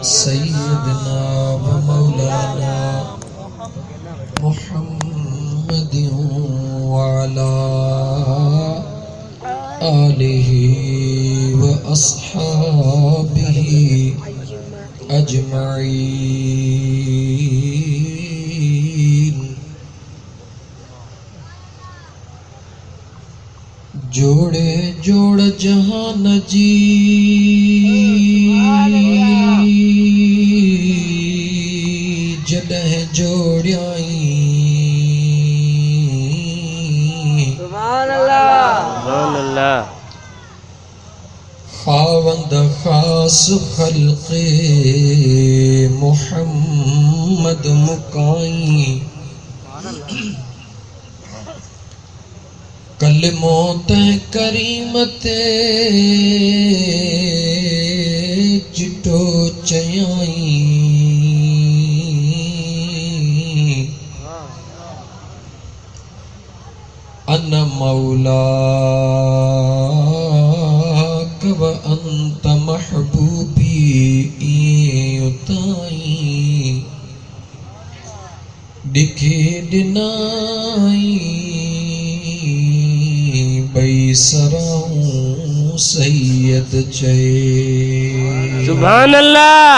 सय्यदना व मौलाना मुहम्मदिन व अला आलिहि व अस्हाबिहि अजमईन। जोड़े जोड़ जहान जी जॾहिं जोड़ियाई। सुभान अल्लाह। खावंद खास खल्क़े मुहम्मद मुकाई। कलमो तै करीमते चिटो चयाई। अन मौलाक व अंत महबूबी उताई। दिखे दिनाई बई सराऊं सैयद चए। सुभान अल्लाह।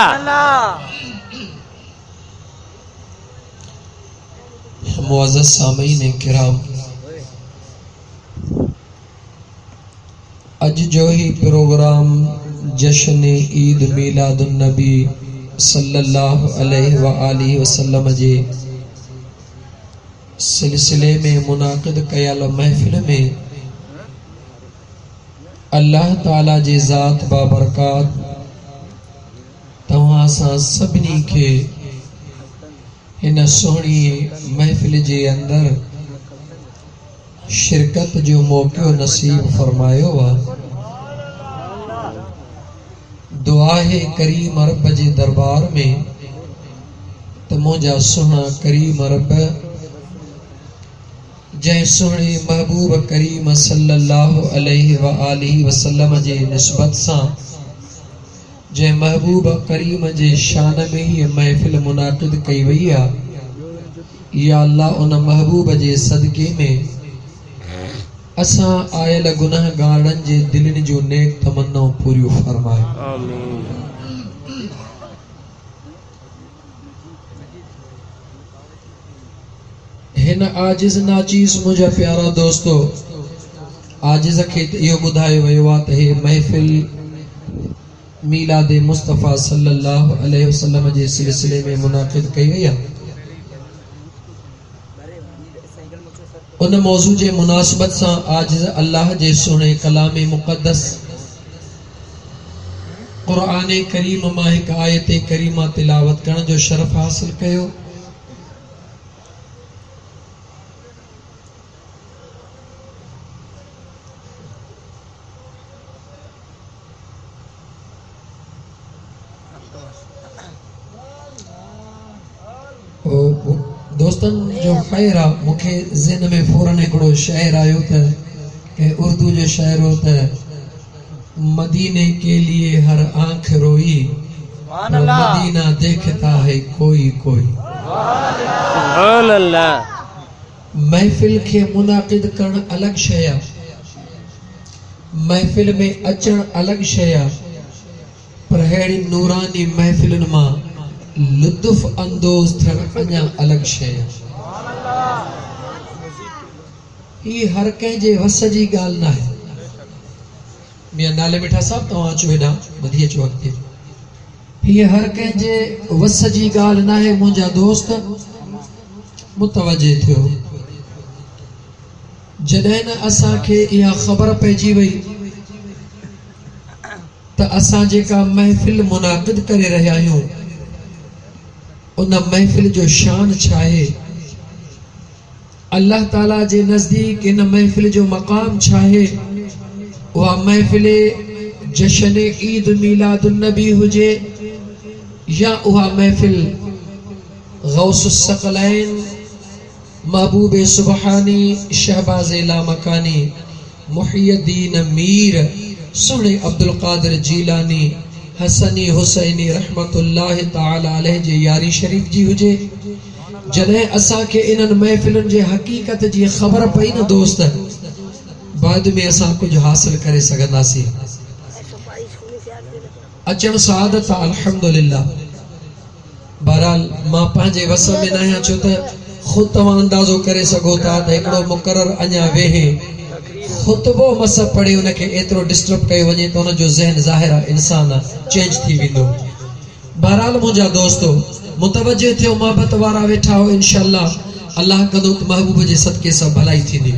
मुअज़्ज़ज़ सामीईन किराम, अज जो ही प्रोग्राम जश्न ईद मिलादुन नबी सल्लल्लाहु अलैहि व आलिहि वसल्लम जे सिलसिले में मुनाकिद कयल महफिल में अल्लाह ताला जे ज़ात बाबरकात तव्हां सां सभिनी खे हिन सुहिणी महफिल जे अंदर शिरकत जो मौक़ो नसीब फरमायो आहे। दुआ है करीम रब जे दरबार में त मुंहिंजा सुहिणा करीम रब जंहिं सुहिणे महबूब करीम सल्लल्लाहु अलैहि व आलिहि वसल्लम जे निस्बत सां जंहिं महबूब करीम जे शान में ही महफिल मुनाकिद कई वई आहे, या अल्लाह उन महबूब जे सदके में असां आयल गुनाहगारन जे दिलनि जो नेक तमन्ना पूरियूं फरमाए। आमीन। हिन आजिज़ नाचीज़ मुंहिंजा प्यारा दोस्तो, आजिज़ खे इहो ॿुधायो वियो आहे त हे महफ़िल मीलाद मुस्तफ़ा सल्लल्लाहु अलैहि वसल्लम जे सिलसिले में मुनाकिद कई वई आहे। उन मौज़ू जे मुनासिबत सां आजिज़ अल्लाह जे सुहिणे कलाम मुक़द्दस क़ुरान करीम मां हिक आयत करीमा तिलावत करण जो शरफ़ हासिल कयो। दोस्तन जो ख़ैर आहे, मूंखे ज़हन में फौरन हिकिड़ो शाइर आयो त उर्दू जो शाइर हो त मदीने के लिए हर आंख रोई, मदीना देखता है कोई कोई। सुभान अल्लाह। महफिल के मुनाकिद करण अलग शय आहे, महफिल में अचण अलग शय आहे, पर अहिड़ी नूरानी महफिलन मां लुत्फ अंदोज थियण अञा अलग शय आहे। ही हर कंहिं जे वस जी ॻाल्हि न आहे। मियां नाले मिठा साहब तव्हां अचो हेॾां, वधी अचो अॻिते। हीअ हर कंहिं जे वस जी ॻाल्हि न आहे। मुंहिंजा दोस्त मुतवजे थियो, जॾहिं न असांखे इहा ख़बर पइजी वई त असां जेका महफ़िल मुनाकिद करे रहिया आहियूं उन महफिल जो शान छा आहे, अल्लाह ताला जे नज़दीक इन महफिल जो मकाम छा आहे। उहा महफिल जश्न ईद मिलादुन नबी हुजे या उहा महफिल गौसुस सकलैन महबूब सुबहानी शहबाज लामकानी मुहियद्दीन मीर सोने अब्दुल कादिर जीलानी हसनी हुसैनी रहमतुल्लाह ताला अलैह जे यारी शरीफ जी हुजे जॾहिं असां खे इन्हनि महफ़िलुनि जे हक़ीक़त जी ख़बर पई न दोस्त बाद में असां कुछ हासिल करे सघंदासीं अचण सआदत अल्हम्दुलिल्लाह बहरहाल मां पंहिंजे वस में न आहियां छो त खुद तव्हां अंदाज़ो करे सघो था त हिकिड़ो मुक़रर अञा वेहे खुतबो मस पढ़े उनखे एतिरो डिस्टर्ब कयो वञे त उनजो ज़हन ज़ाहिर आहे इंसान चेंज थी वेंदो बहरहाल मुंहिंजा दोस्तो मुतवज्जो थियो मोहब्बत वारा वेठा हो इंशाअल्लाह अल्लाह कंदो त महबूब जे सदके सां भलाई थींदी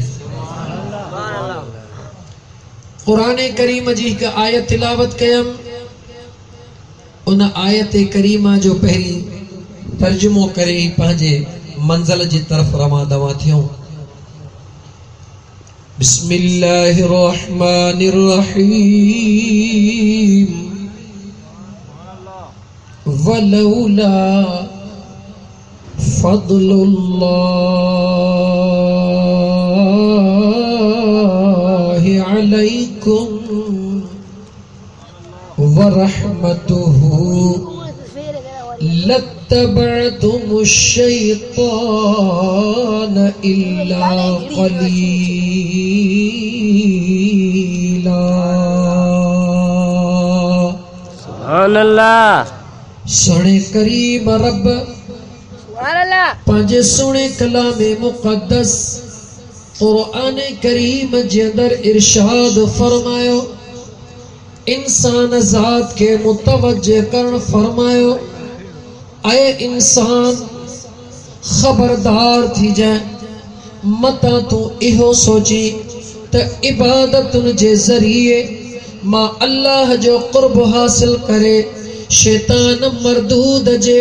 कुरान करीम जी हिकु आयत तिलावत कयम उन आयत करीमा जो पहिरीं तर्जुमो करे पंहिंजे मंज़िल जी तरफ़ रवां दवा थियूं बिस्मिल्लाहिर रहमानिर रहीम वलौला फद्लुल्लाहि अलैकुम वरहमतुहु लत्तबअतुमुश शैतान इल्ला क़लीला सुभान अल्लाह सोने करीम रब पंहिंजे सोने कलामे मुक़द्दस क़ुरान करीम जे अंदर इरशाद फरमायो इंसान ज़ात के मुतवज्जे करण फरमायो आए इंसान खबरदार थी जाए मता तू इहो सोची त इबादतुन जे ज़रिए मां अल्लाह जो क़ुर्ब हासिल करे शैतान मरदूद जे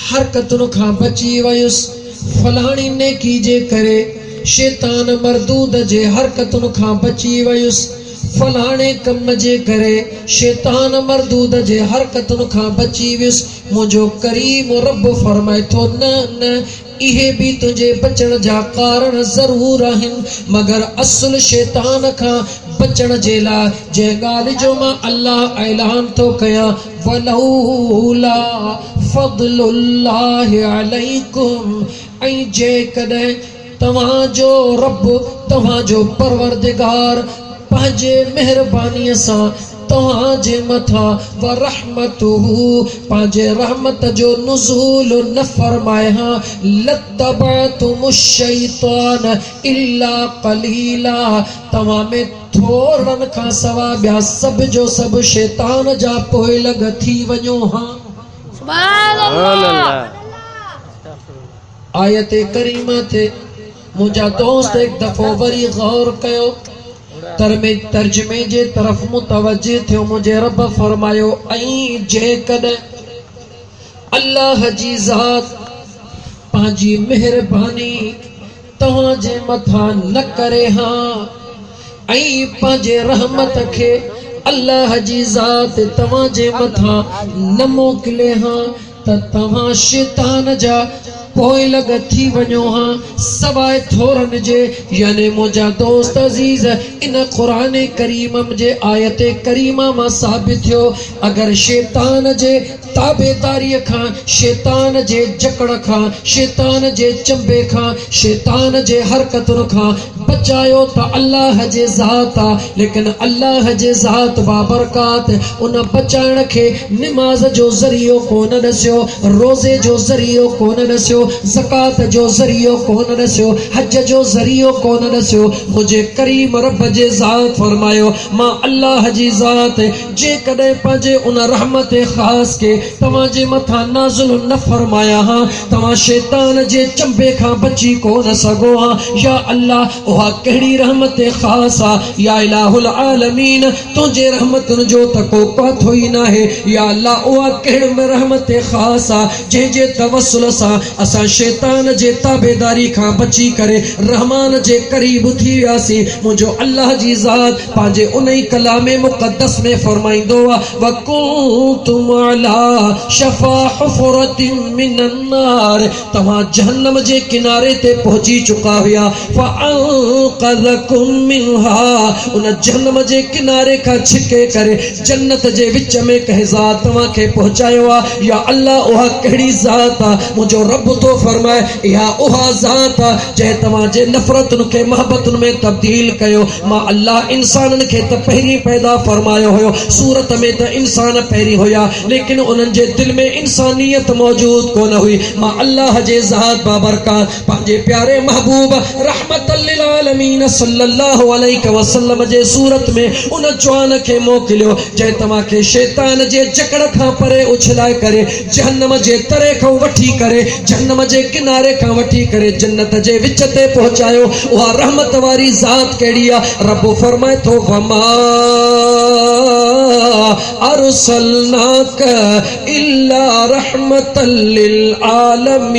हरकतुन खां बची वयुस फलाणी नेकी जे करे शैतान मरदूद जे हरकतुन खां बची वयुस फलाणे कम जे करे शैतान मरदूद जे हरकतुन खां बची वियुस मुंहिंजो करीम रब फरमाए थो न न इहे भी तुझे बचण जा कारण जरूर आहिनि मगर असुल शैतान खां बचण जे लाइ जे ॻाल्हि जो मां अल्लाह ऐलान थो कयां वलौला फद्लुल्लाहि अलैकुम ऐं जेकॾहिं तव्हांजो रब तव्हांजो परवरदिगार पंहिंजे मेहरबानीअ सां तव्हांजे मथा व रहमतुहु पंहिंजे रहमत जो नुज़ूल न फरमाए हा लत्तबअतुमुश शैतान इल्ला क़लीला तव्हां में थोरनि खां सवाइ ॿिया सभु जो सभु शैतान जा पोइ लॻ थी वञो हा सुभान अल्लाह आयत करीमा ते मुंहिंजा दोस्त एक दफ़ो वरी गौर कयो तर्जुमे जे तरफ मुतवज्जे थियो मुझे रब फरमायो ऐं जेकॾहिं अल्लाह जी ज़ात पंहिंजी मेहरबानी तव्हांजे मथां न करे हा ऐं पंहिंजे रहमत खे अल्लाह जी ज़ात तव्हांजे मथां न मोकिले हा त तव्हां शैतान जा पोइ लॻ थी वञो हा सवाइ थोरनि जे यानी मुंहिंजा दोस्त अज़ीज़ इन क़ुरान करीम जे आयत करीमा मां साबित थियो अगर शैतान जे ताबेदारीअ खां शैतान जे जकड़ खां शैतान जे चंबे खां शैतान जे हरकतुनि खां बचायो त अल्लाह जे ज़ात आ लेकिन अल्लाह जे ज़ात बाबरकात उन बचाइण खे निमाज़ जो ज़रियो कोन ॾसियो रोज़े जो ज़रियो कोन ॾसियो ज़कात जो ज़रियो कोन ॾसियो हज जो ज़रियो कोन ॾसियो मुझे करीम रब जे ज़ात फरमायो मां अल्लाह जी ज़ात जेकॾहिं पंहिंजे उन रहमत ख़ास के तव्हांजे मथां नाज़िल न फरमाया हा तव्हां शैतान जे चंबे खां बची कोन सघो हा या अल्लाह उहा कहिड़ी रहमत ख़ास आ या इलाहुल आलमीन तुंहिंजे रहमतुनि जो त को काथो ई न आहे या अल्लाह उहा कहिड़ी में रहमत ख़ास आ जंहिंजे तवसुल सां असां शैतान जे ताबेदारी खां बची करे रहमान जे करीब थी वियासीं मुंहिंजो अल्लाह जी ज़ात पंहिंजे उन ई कलामे मुक़द्दस में फरमाईंदो आहे वकुंतुम अला शफा हुफरतिन मिनन नार तव्हां जहन्नम जे किनारे ते पहुची चुका हुआ अनक़ज़कुम मिनहा, उन जहन्नम जे किनारे का छिके करे जन्नत जे विच में कह ज़ात तव्हां खे पहुचायो आ। या अल्लाह उहा कहिड़ी ज़ात आ? मुंहिंजो रब तो फरमाए इहा उहा ज़ात आ जंहिं तव्हां जे नफ़रतुनि खे महबतुनि में तब्दील कयो। मां अल्लाह इंसाननि खे त पहिरीं पैदा फरमायो हुयो, सूरत में त इंसान पहिरीं हुया, लेकिन उन्हनि जे दिल में इंसानियत मौजूद कोन हुई। मां अल्लाह जे ज़ात बाबरकात पंहिंजे प्यारे महबूब रहमतल लिल आलमीन सल्लल्लाहु अलैहि वसल्लम जे सूरत में उन जवान खे मोकिलियो जंहिं तव्हां खे शैतान जे जकड़ खां परे उछलाए करे जहन्नम जे तरे खां वठी करे जहन्नम जे किनारे खां वठी करे जन्नत जे विच ते पहुचायो। उहा रहमत वारी ज़ात कहिड़ी आहे? रब फरमाए थो वमा अरसलनाक इल्ला रहमतल लिल आलमीन।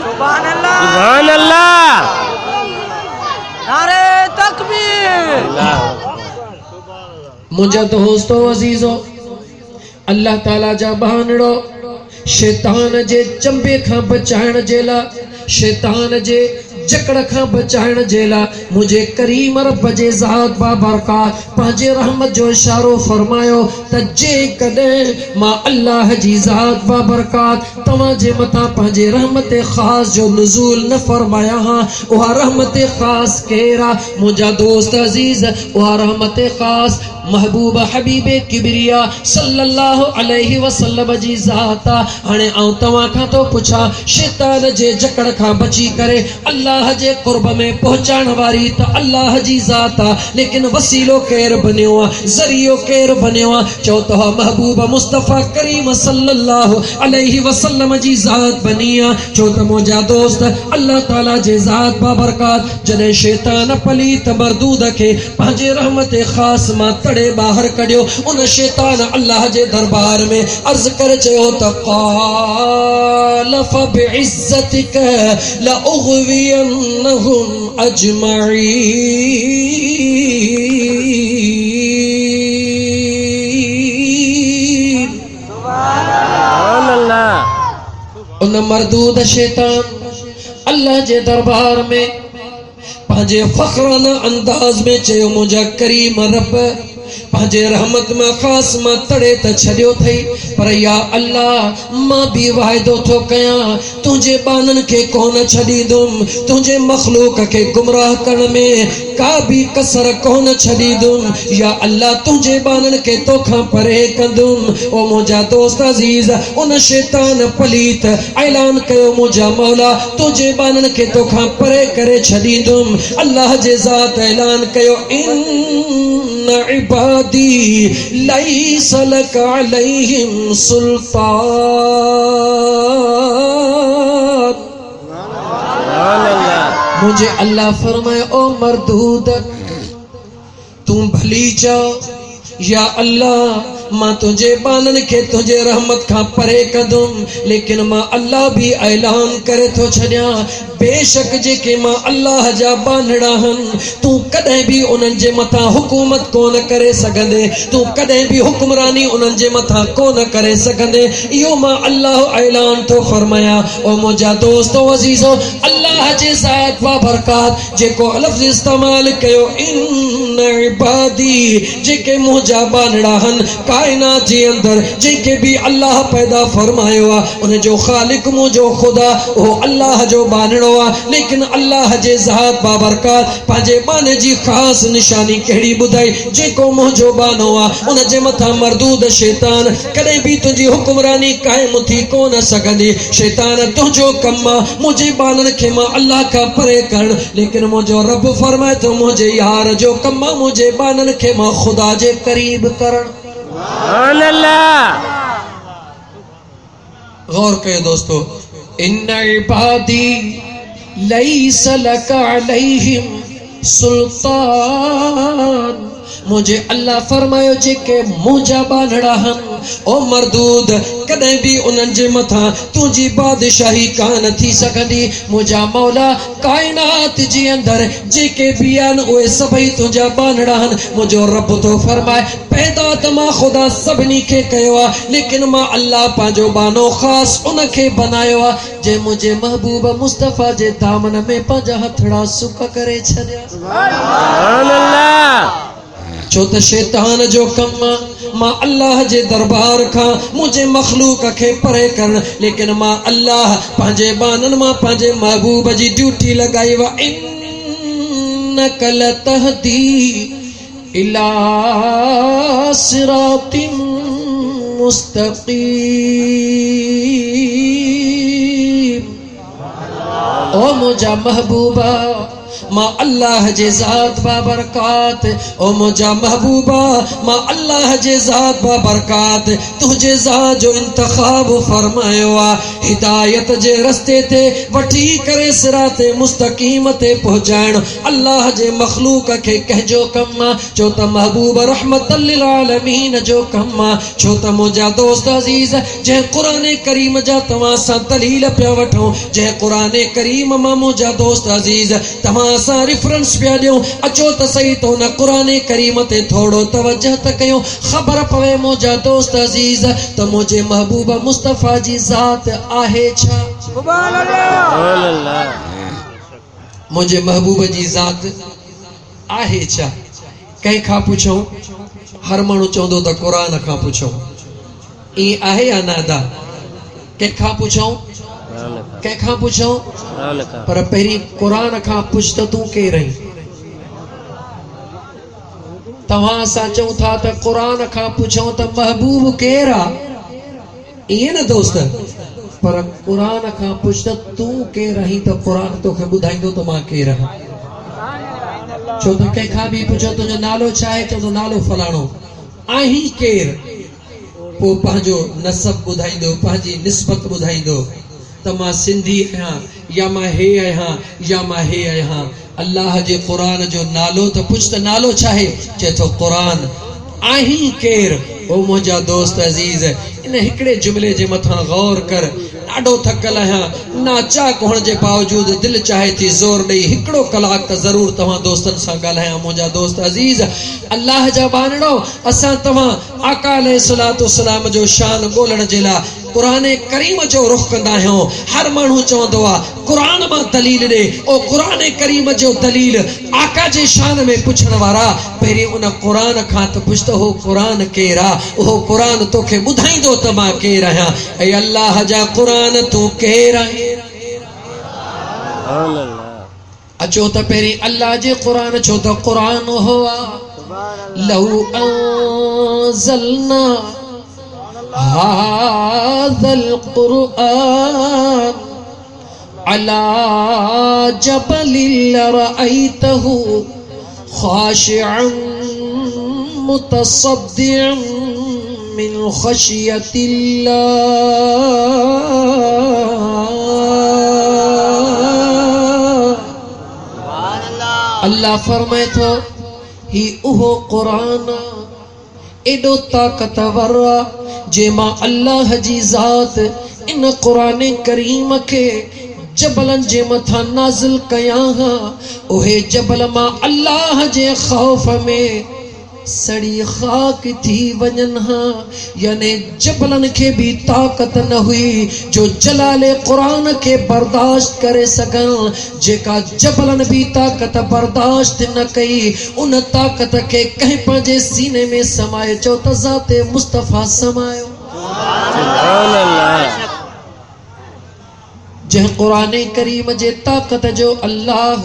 सुभान अल्लाह, नारे तकबीर। मुंहिंजा दोस्तो अज़ीज़ो, अल्लाह ताला जा बहानड़ो शैतान जे चंबे खां बचाइण जे लाइ, शैतान जे जकड़ खां बचाइण जे लाइ मुंहिंजे करीम रब जे ज़ात बाबरकात पंहिंजे रहमत जो इशारो फरमायो त जेकॾहिं मां अल्लाह जी ज़ात बाबरकात तव्हां जे मथां पंहिंजे रहमत ख़ास जो नुज़ूल न फरमाया हां, उहा रहमत ख़ास केरु आहे? मुंहिंजा दोस्त अज़ीज़, उहा रहमत ख़ास महबूब हबीब किबरिया सल्लल्लाहु अलैहि वसल्लम जी ज़ात आहे। हाणे आउं तव्हां खां थो पुछां, शैतान जे जकड़ खां बची करे अल्लाह जे क़ुर्ब में पहुचाइण वारी त अल्लाह जी ज़ात आहे, लेकिन वसीलो केरु बनियो आहे, ज़रियो केरु बनियो आहे? चओ त महबूब मुस्तफ़ा करीम सल्लल्लाहु अलैहि वसल्लम जी ज़ात बनी आहे। छो त मुंहिंजा दोस्त अल्लाह ताला जे ज़ात बाबरकात जॾहिं शैतान पलीत मरदूद खे पंहिंजे रहमत ख़ास मां बाहर कढियो, उन शैतान अल्लाह जे दरबार में अर्ज करे चयो त क़ाल फबिइज़्ज़तिक लअग़वियन्नहुम अजमईन। सुभान अल्लाह। उन मरदूद शैतान अल्लाह जे दरबार में पंहिंजे फ़ख़्राना अंदाज में चयो मुंहिंजा करीम रब पंहिंजे रहमत में ख़ास मां तड़े त छॾियो अथई, पर या अल्लाह मां बि वाइदो थो कयां तुंहिंजे बाननि खे कोन छॾींदुमि, तुंहिंजे मख़लूक खे गुमराह करण में का भी कसर कोन छॾींदुमि। या अल्लाह तुंहिंजे बाननि खे तोखां परे कंदुमि। ओ मुंहिंजा दोस्त अज़ीज़, उन शैतान पलीत ऐलान कयो मुंहिंजा मौला तुंहिंजे बाननि खे तोखां परे करे छॾींदुमि। अल्लाह जे ज़ात ऐलान कयो इन्न इबादी लैस लक अलैहिम सुल्तान। मुझे अल्लाह फरमाए ओ मरदूद तू भली चओ या अल्लाह मां तुझे बानन के तुझे रहमत का परे कदम, लेकिन मां अल्लाह भी ऐलान करे तो छड़िया बेशक जेके मां अल्लाह जा बानड़ा हन तू कदे भी उनन जे मथा हुकूमत कोन करे सगंदे, तू कदे भी हुक्मरानी उनन जे मथा कोन करे सगंदे। यो मां अल्लाह ऐलान तो फरमाया। ओ मुझा दोस्तों अजीजो, अल्लाह जे ज़ात व बरकात जेको लफ्ज़ इस्तेमाल कयो इन इबादी जेके मुझा बानड़ा हन कायनात जे अंदर जेके भी अल्लाह पैदा फरमायो आ उन जो खालिक मुझो खुदा ओ अल्लाह जो बानड़ो आ। लेकिन अल्लाह जे ज़ात बाबरकात पांजे बाने जी खास निशानी केड़ी बुधाई जेको मुझो बानो आ उन जे मथा मरदूद शैतान कदे भी तुझी हुक्मरानी कायम थी कोन सगंदी। शैतान तुझो कम मुझे बानन के मां अल्लाह का परे कर, लेकिन मुझो रब फरमाए तो मुझे यार जो कम मुझे बानन के मां खुदा जे करीब करण। गौर कयो दोस्तों, इन्ना इबादी लैस लक अलैहिम सुल्तान, मुझे अल्लाह फरमायो जेके मुंहिंजा बानड़ा हन ओ मरदूद कदें भी उन्हनि जे मथां तुंहिंजी बादशाही कान थी सकंदी। मुंहिंजा मौला कायनात जे अंदरि जेके भी आहिनि उहे सभई तुंहिंजा बानड़ा हन। मुंहिंजो रब तो फरमाए पैदा त मां ख़ुदा सभिनी खे कयो आहे, लेकिन मां अल्लाह पंहिंजो बानो ख़ासि उनखे बनायो आहे जे मुंहिंजे महबूब मुस्तफ़ा जे दामन में पंहिंजा हथड़ा सुक करे छॾिया। सुभान अल्लाह। छो त शैतान जो कम मां अल्लाह जे दरबार खां मुझे मखलूक के परे करन, लेकिन मां अल्लाह पंहिंजे बानन मां पंहिंजे महबूब जी ड्यूटी लगाई वा इन्नक लतहदी इला सिरातिन मुस्तकीम। ओ मुझा महबूबा मां अल्लाह जे ज़ात बाबरकात, ओ मुझा महबूबा मां अल्लाह जे ज़ात बाबरकात तुझे ज़ात जो इंतखाब फरमायो आ। हिदायत जे रस्ते ते वठी करे सिराते मुस्तकीम ते पहुंचाइण अल्लाह जे मखलूक के कहजो कम आ। छो त महबूब रहमतल लिल आलमीन जो कम आ। छो त मुझा दोस्त अजीज जे कुरान करीम जा तवां सां दलील पिया वठो, जे कुरान करीम मां मुझा दोस्त अजीज तवां सा रेफरेंस पिया ॾियूं। अचो त सही तो न कुरान करीम ते थोड़ो तवज्जो त कयो। ख़बर पवे मुझा दोस्त अजीज त मुझे महबूब मुस्तफ़ा जी ज़ात आहे छा। सुभान अल्लाह। मुझे महबूब जी ज़ात आहे छा। कंहिं खां पुछूं, हर माण्हू चवंदो त कुरान खां पुछूं, ई आहे या न अदा। कंहिं खां पुछूं, कंहिं खां पुछूं, पर पहिरीं कुरान खां पुछ त तूं केर आहीं। तव्हां असां चऊं था त कुरान खां पुछूं त महबूब केर आहे, ईअं न दोस्त, पर कुरान खां पुछ त तूं केर आहीं त कुरान तोखे ॿुधाईंदो त मां केर आहियां। छो त कंहिंखां बि पुछो तुंहिंजो नालो छा आहे, चवंदो नालो फलाणो, आहीं केर, पोइ पंहिंजो नसब ॿुधाईंदो, पंहिंजी निस्बत ॿुधाईंदो त मां सिंधी आहियां या मां हे आहियां या मां हे आहियां। अल्लाह जे कुरान जो नालो त पुछ त नालो छा आहे, चए थो कुरान। आहीं केर। ओ मुंहिंजा दोस्त अजीज इन हिकिड़े जुमिले जे मथां गौर कर। ॾाढो थकल आहियां, नाचाक हुअण जे बावजूद दिलि चाहे थी ज़ोर ॾेई हिकिड़ो कलाक त ज़रूर तव्हां दोस्तनि सां ॻाल्हायां। मुंहिंजा दोस्त अजीज अल्लाह जा बानड़ो, असां तव्हां आका अलैहिस्सलातु वस्सलाम जो शान ॻोल्हण जे लाइ कुरान करीम जो रुख कंदा आहियूं। हर माण्हू चवंदो आहे कुरान मां दलील ॾे। ओ कुरान करीम जो दलील आका जे शान में पुछण वारा पहिरीं उन कुरान खां त पुछ त हो कुरान केर आहे, उहो कुरान तोखे ॿुधाईंदो त मां केर आहियां। ऐं अल्लाह जा कुरान तूं केर आहीं। अचो त पहिरीं अल्लाह जे कुरान, छो त कुरान हो आहे लहू अंज़लना हाज़ल कुरान अला जबलिल रअयतहु खाशिअन मुतसद्दिअन मिन खशियतिल्लाह। अल्लाह फरमाए थो ही उहो कुरान एडो ताकतवर जे मां अल्लाह जी ज़ात इन कुरान करीम के जबलन जे मथा नाज़िल कयां हां। उहे जबल मां अल्लाह जे खौफ में सड़ी खाक थी वञनि हां। यानी जबलन के भी ताकत न हुई जो जलाले कुरान के बर्दाश्त करे सघन। जेका जबलन भी ताकत बर्दाश्त न कई, उन ताकत के कंहिं पंहिंजे सीने में समाए। चो त ज़ाते मुस्तफ़ा समायो। जंहिं कुरान करीम जे ताकत जो अल्लाह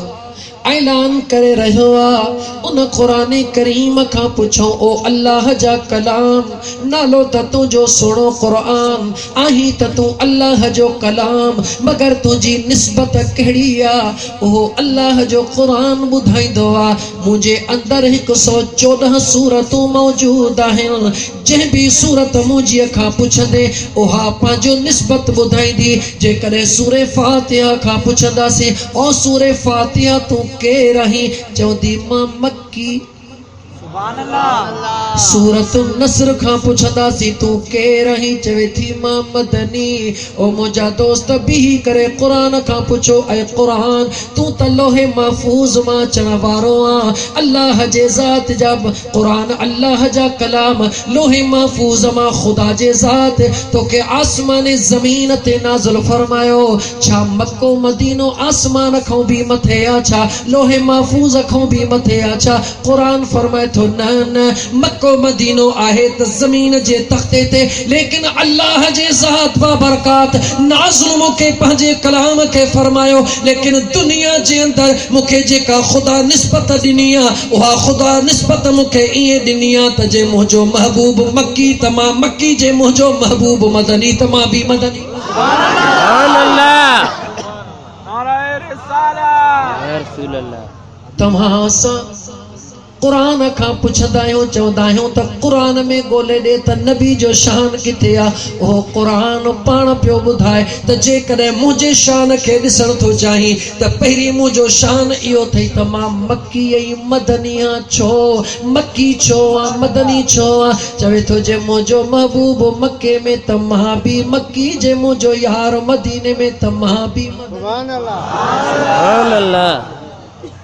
ऐलान करे रहियो आहे, उन कुरान करीम खां पुछो ओ अल्लाह जा कलाम, नालो त तुंहिंजो सुहिणो कुरान आहीं त तूं अल्लाह जो कलाम, मगर तुंहिंजी निस्बत कहिड़ी आहे उहो अल्लाह जो कुरान ॿुधाईंदो आहे। मुंहिंजे अंदरि 114 सूरतूं मौजूद आहिनि। जंहिं भी सूरत मुंहिंजीअ खां पुछंदे उहा पंहिंजो निस्बत ॿुधाईंदी। जेकॾहिं सूरे फातिहा खां पुछंदासीं ओ सूरे फातिहा तूं केर आहीं, चवंदी मां मक्की सूरत नसर खां पुछंदासी तू के रही चवे थी मां मदनी ओ मुझा दोस्त भी करे कुरान खां पुछो ऐ कुरान तू त लोहे महफूज मां चण वारो आ अल्लाह जे ज़ात जब कुरान अल्लाह जा कलाम लोहे महफूज मां खुदा जे ज़ात तो के आसमान ज़मीन ते नाज़िल फरमायो छा मक्को मदीनो आसमान खां भी मथे आ छा लोहे महफूज खां भी मथे आ छा कुरान फरमाए थो न न मक्को मदीनो आहे त ज़मीन जे तख्ते ते लेकिन अल्लाह जे ज़ात बाबरकात नाज़िल मुके पंहिंजे कलाम के फरमायो लेकिन दुनिया जे अंदर मुके जेका खुदा निस्बत ॾिनी आहे उहा खुदा निस्बत मुके ईअं ॾिनी आहे त जे मुंहिंजो महबूब मक्की त मां मक्की जे मुंहिंजो महबूब मदनी त मां बि मदनी सुभान अल्लाह नाराए रिसालत या रसूल अल्लाह तव्हां सां कुरान खां पुछंदा आहियूं चवंदा आहियूं त कुरान में ॻोल्हे ॾे त नबी जो शान किथे आहे उहो कुरान पाण पियो ॿुधाए त जेकॾहिं मुंहिंजे शान खे ॾिसण थो चाहीं त पहिरीं मुंहिंजो शान इहो अथई त मां मक्की ऐं मदनी आहियां छो मक्की छो आहे मदनी छो आहे चवे थो जे मुंहिंजो महबूब मके में त मां बि मक्की जे मुंहिंजो यार मदीने में त मां बि सुभान अल्लाह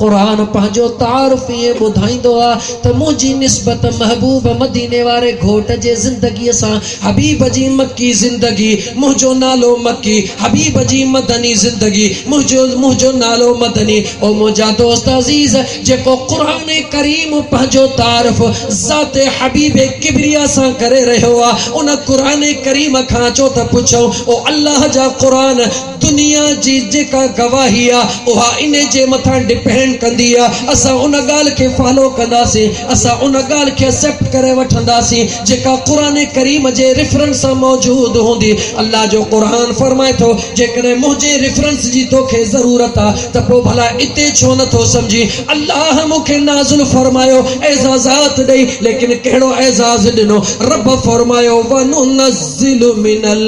कुरान पंहिंजो तारुफ ये ॿुधाईंदो आहे त मुंहिंजी निस्बत महबूब मदीने वारे घोट जे ज़िंदगीअ सां हबीब जी मक्की ज़िंदगी मुंहिंजो नालो मक्की हबीब जी मदनी ज़िंदगी मुंहिंजो नालो मदनी ओ मुंहिंजा दोस्त अज़ीज़ जेको क़ुरान करीम पंहिंजो तारुफ ज़ात हबीब किबरिया सां करे रहियो आहे उन क़ुरान करीम खां चो त पुछो ओ अल्लाह जा क़ुरान दुनिया जी जेका गवाही आहे उहा इन जे मथां डिपेंड कंदी आहे असां उन ॻाल्हि खे फॉलो कंदासीं असां उन ॻाल्हि खे एक्सेप्ट करे वठंदासीं जेका क़ुरान करीम जे रेफरेंस सां मौजूद हूंदी अल्लाह जो क़ुरान फरमाए थो जेकॾहिं मुंहिंजे रेफरेंस जी तोखे ज़रूरत आहे त पोइ भला इते छो नथो सम्झी अल्लाह मूंखे नाज़िल फरमायो एज़ाज़ात ॾेई लेकिन कहिड़ो एज़ाज़ ॾिनो रब फरमायो वनुनज़्ज़िलु मिनल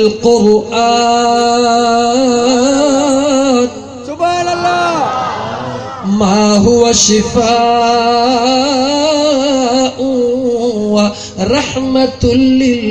क़ुरआन सुभान अल्लाह मा हुवा शिफाउ व रहमतुल लिल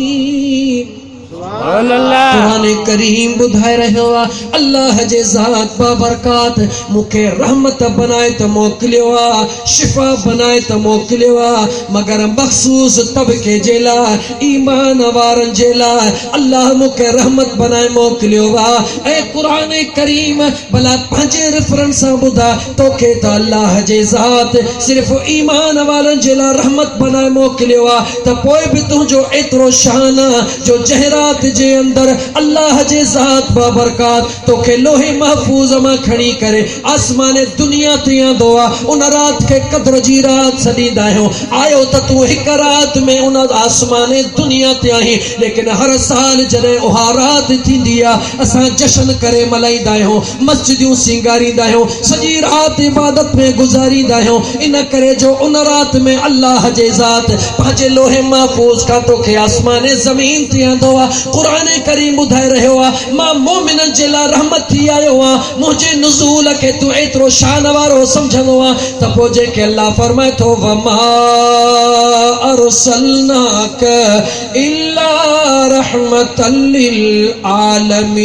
मुमिनीन सुभान अल्लाह कुरान करीम ॿुधाए रहियो आहे अल्लाह जे ज़ात बाबरकात मूंखे रहमत बनाए त मोकिलियो आहे शिफ़ा बनाए त मोकिलियो आहे मगर मख़सूस तबके जे लाइ ईमान वारनि जे लाइ अल्लाह मूंखे रहमत बनाए मोकिलियो आहे ऐं क़ुरान करीम भला पंहिंजे रेफरेंस सां ॿुधा तोखे त अल्लाह जे ज़ात सिर्फ़ ईमान वारनि जे लाइ रहमत बनाए मोकिलियो आहे त पोइ बि तुंहिंजो एतिरो शान आहे जो जहरात जे अंदर अल्लाह जे ज़ात बाबरकात तोखे लोहे महफूज मां खणी करे आसमान दुनिया ते आंदो आहे उन रात खे क़द्र जी रात सॾींदा आहियूं आयो त तूं हिक रात में उन आसमान दुनिया ते आहीं लेकिन हर साल जॾहिं उहा रात थींदी आहे असां जश्न करे मल्हाईंदा आहियूं मस्जिदूं सिंगारींदा आहियूं सॼी रात इबादत में गुज़ारींदा आहियूं इन करे जो उन रात में अल्लाह जे ज़ात पंहिंजे लोहे महफूज खां तोखे आसमान ज़मीन ते आंदो आहे क़ुरान करीम ॿुधाए रहियो आहे मां मोमिननि जे लाइ रहमत थी आयो आहियां मुंहिंजे नुज़ूल खे तूं एतिरो शान वारो सम्झंदो आहे त पोइ जेके अल्लाह फरमाए थो वमा अरसलनाक इल्ला रहमतल लिल आलमीन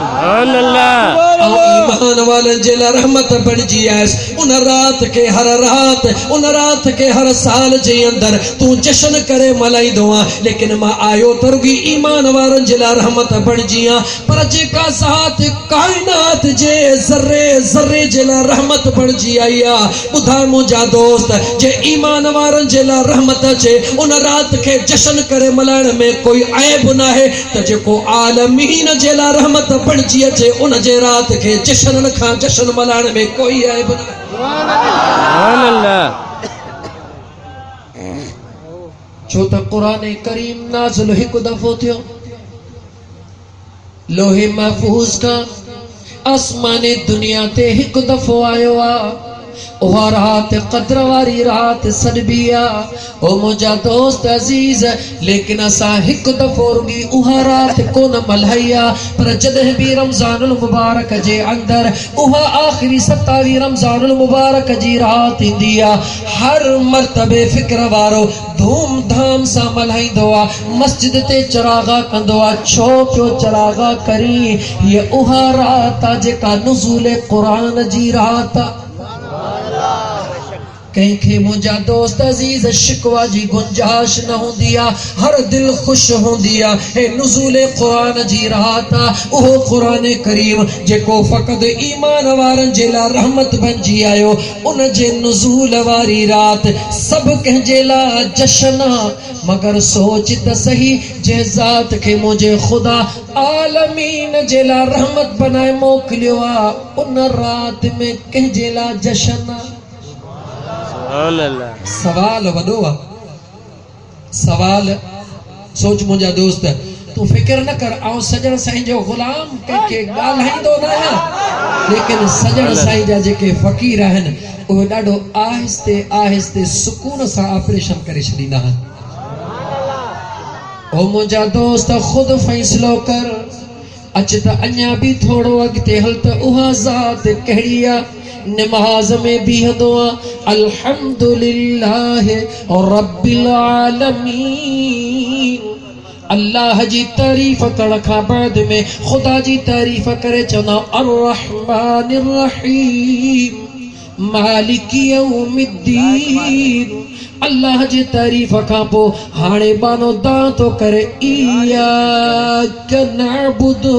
सुभान अल्लाह ईमान वाले जे लाइ रहमत बणिजी आयसि उन रात के हर रात उन रात के हर साल जे अंदर तूं जश्न करे मल्हाईंदो आहे लेकिन मां आयो त रुॻी ईमान वारनि जे लाइ रहमत बणिजी आहे पर जेका ज़ात काइनात जे ज़र्रे ज़र्रे जे लाइ रहमत बणिजी आई आहे ॿुधाए मुंहिंजा दोस्त जे ईमान वारनि जे लाइ रहमत अचे उन रात खे जश्न करे मल्हाइण में कोई ऐब न आहे त जेको आलमीन जे लाइ रहमत बणिजी अचे उन जे रात खे जश्न खां जश्न मल्हाइण में कोई ऐब न आहे सुभान अल्लाह छो त क़ुरान करीम नाज़िल हिकु दफ़ो थियो लोहे महफूज खां आसमान दुनिया ते हिकु दफ़ो आयो आहे उहा रात कद्र वारी रात सॾिबी आ ओ मुंहिंजा दोस्त अज़ीज़ लेकिन असां हिकु दफ़ो रुॻी उहा रात कोन मल्हाई आ पर जॾहिं बि रमज़ानुल मुबारक जे अंदरि उहा आख़िरी 27 रमज़ानुल मुबारक जी रात ईंदी आ हर मर्तबे फ़िक्र वारो धूम धाम सां मल्हाईंदो आ मस्जिद ते चरागा कंदो आ छो पियो चरागा करी हीअ उहा रात आ जेका नुज़ूल क़ुरान जी रात आ कंहिंखे मुंहिंजा दोस्त अज़ीज़ शिकवा जी गुंजाइश न हूंदी आ हर दिल ख़ुशि हूंदी आ हे नुज़ूल क़ुरान जी रात आ उहो क़ुरान करीम जेको फ़क़ति ईमान वारनि जे लाइ रहमत बणिजी आयो उन जे नुज़ूल वारी रात सभु कंहिंजे लाइ जशन आ मगर सोच त सही जंहिं ज़ात खे मुंहिंजे ख़ुदा आलमीन जे लाइ रहमत बनाए मोकिलियो आ उन रात में कंहिंजे लाइ जशन आ सवाल वॾो आहे सवाल सोच मुंहिंजा दोस्त तूं फिक्र न कर आउं सजण साईं जो ग़ुलाम कंहिंखे ॻाल्हाईंदो न आहियां लेकिन सजण साईं जा जेके फ़क़ीर आहिनि उहे ॾाढो आहिस्ते आहिस्ते सुकून सां ऑपरेशन करे छॾींदा आहिनि ओ मुंहिंजा दोस्त ख़ुदि फ़ैसिलो कर अच त अञा बि थोरो अॻिते हल त उहा ज़ात कहिड़ी आहे नमाज में बीहंदो आ अल्हम्दुलिल्लाह रब्बिल आलमीन अल्लाह जी तारीफ़ करण खां बाद में खुदा जी तारीफ़ करे चवंदा अर्रहमानिर रहीम मालिकी यौमिद्दीन अल्लाह जी तारीफ़ खां पोइ हाणे बानो दां तो करे इय्याका नअबुदु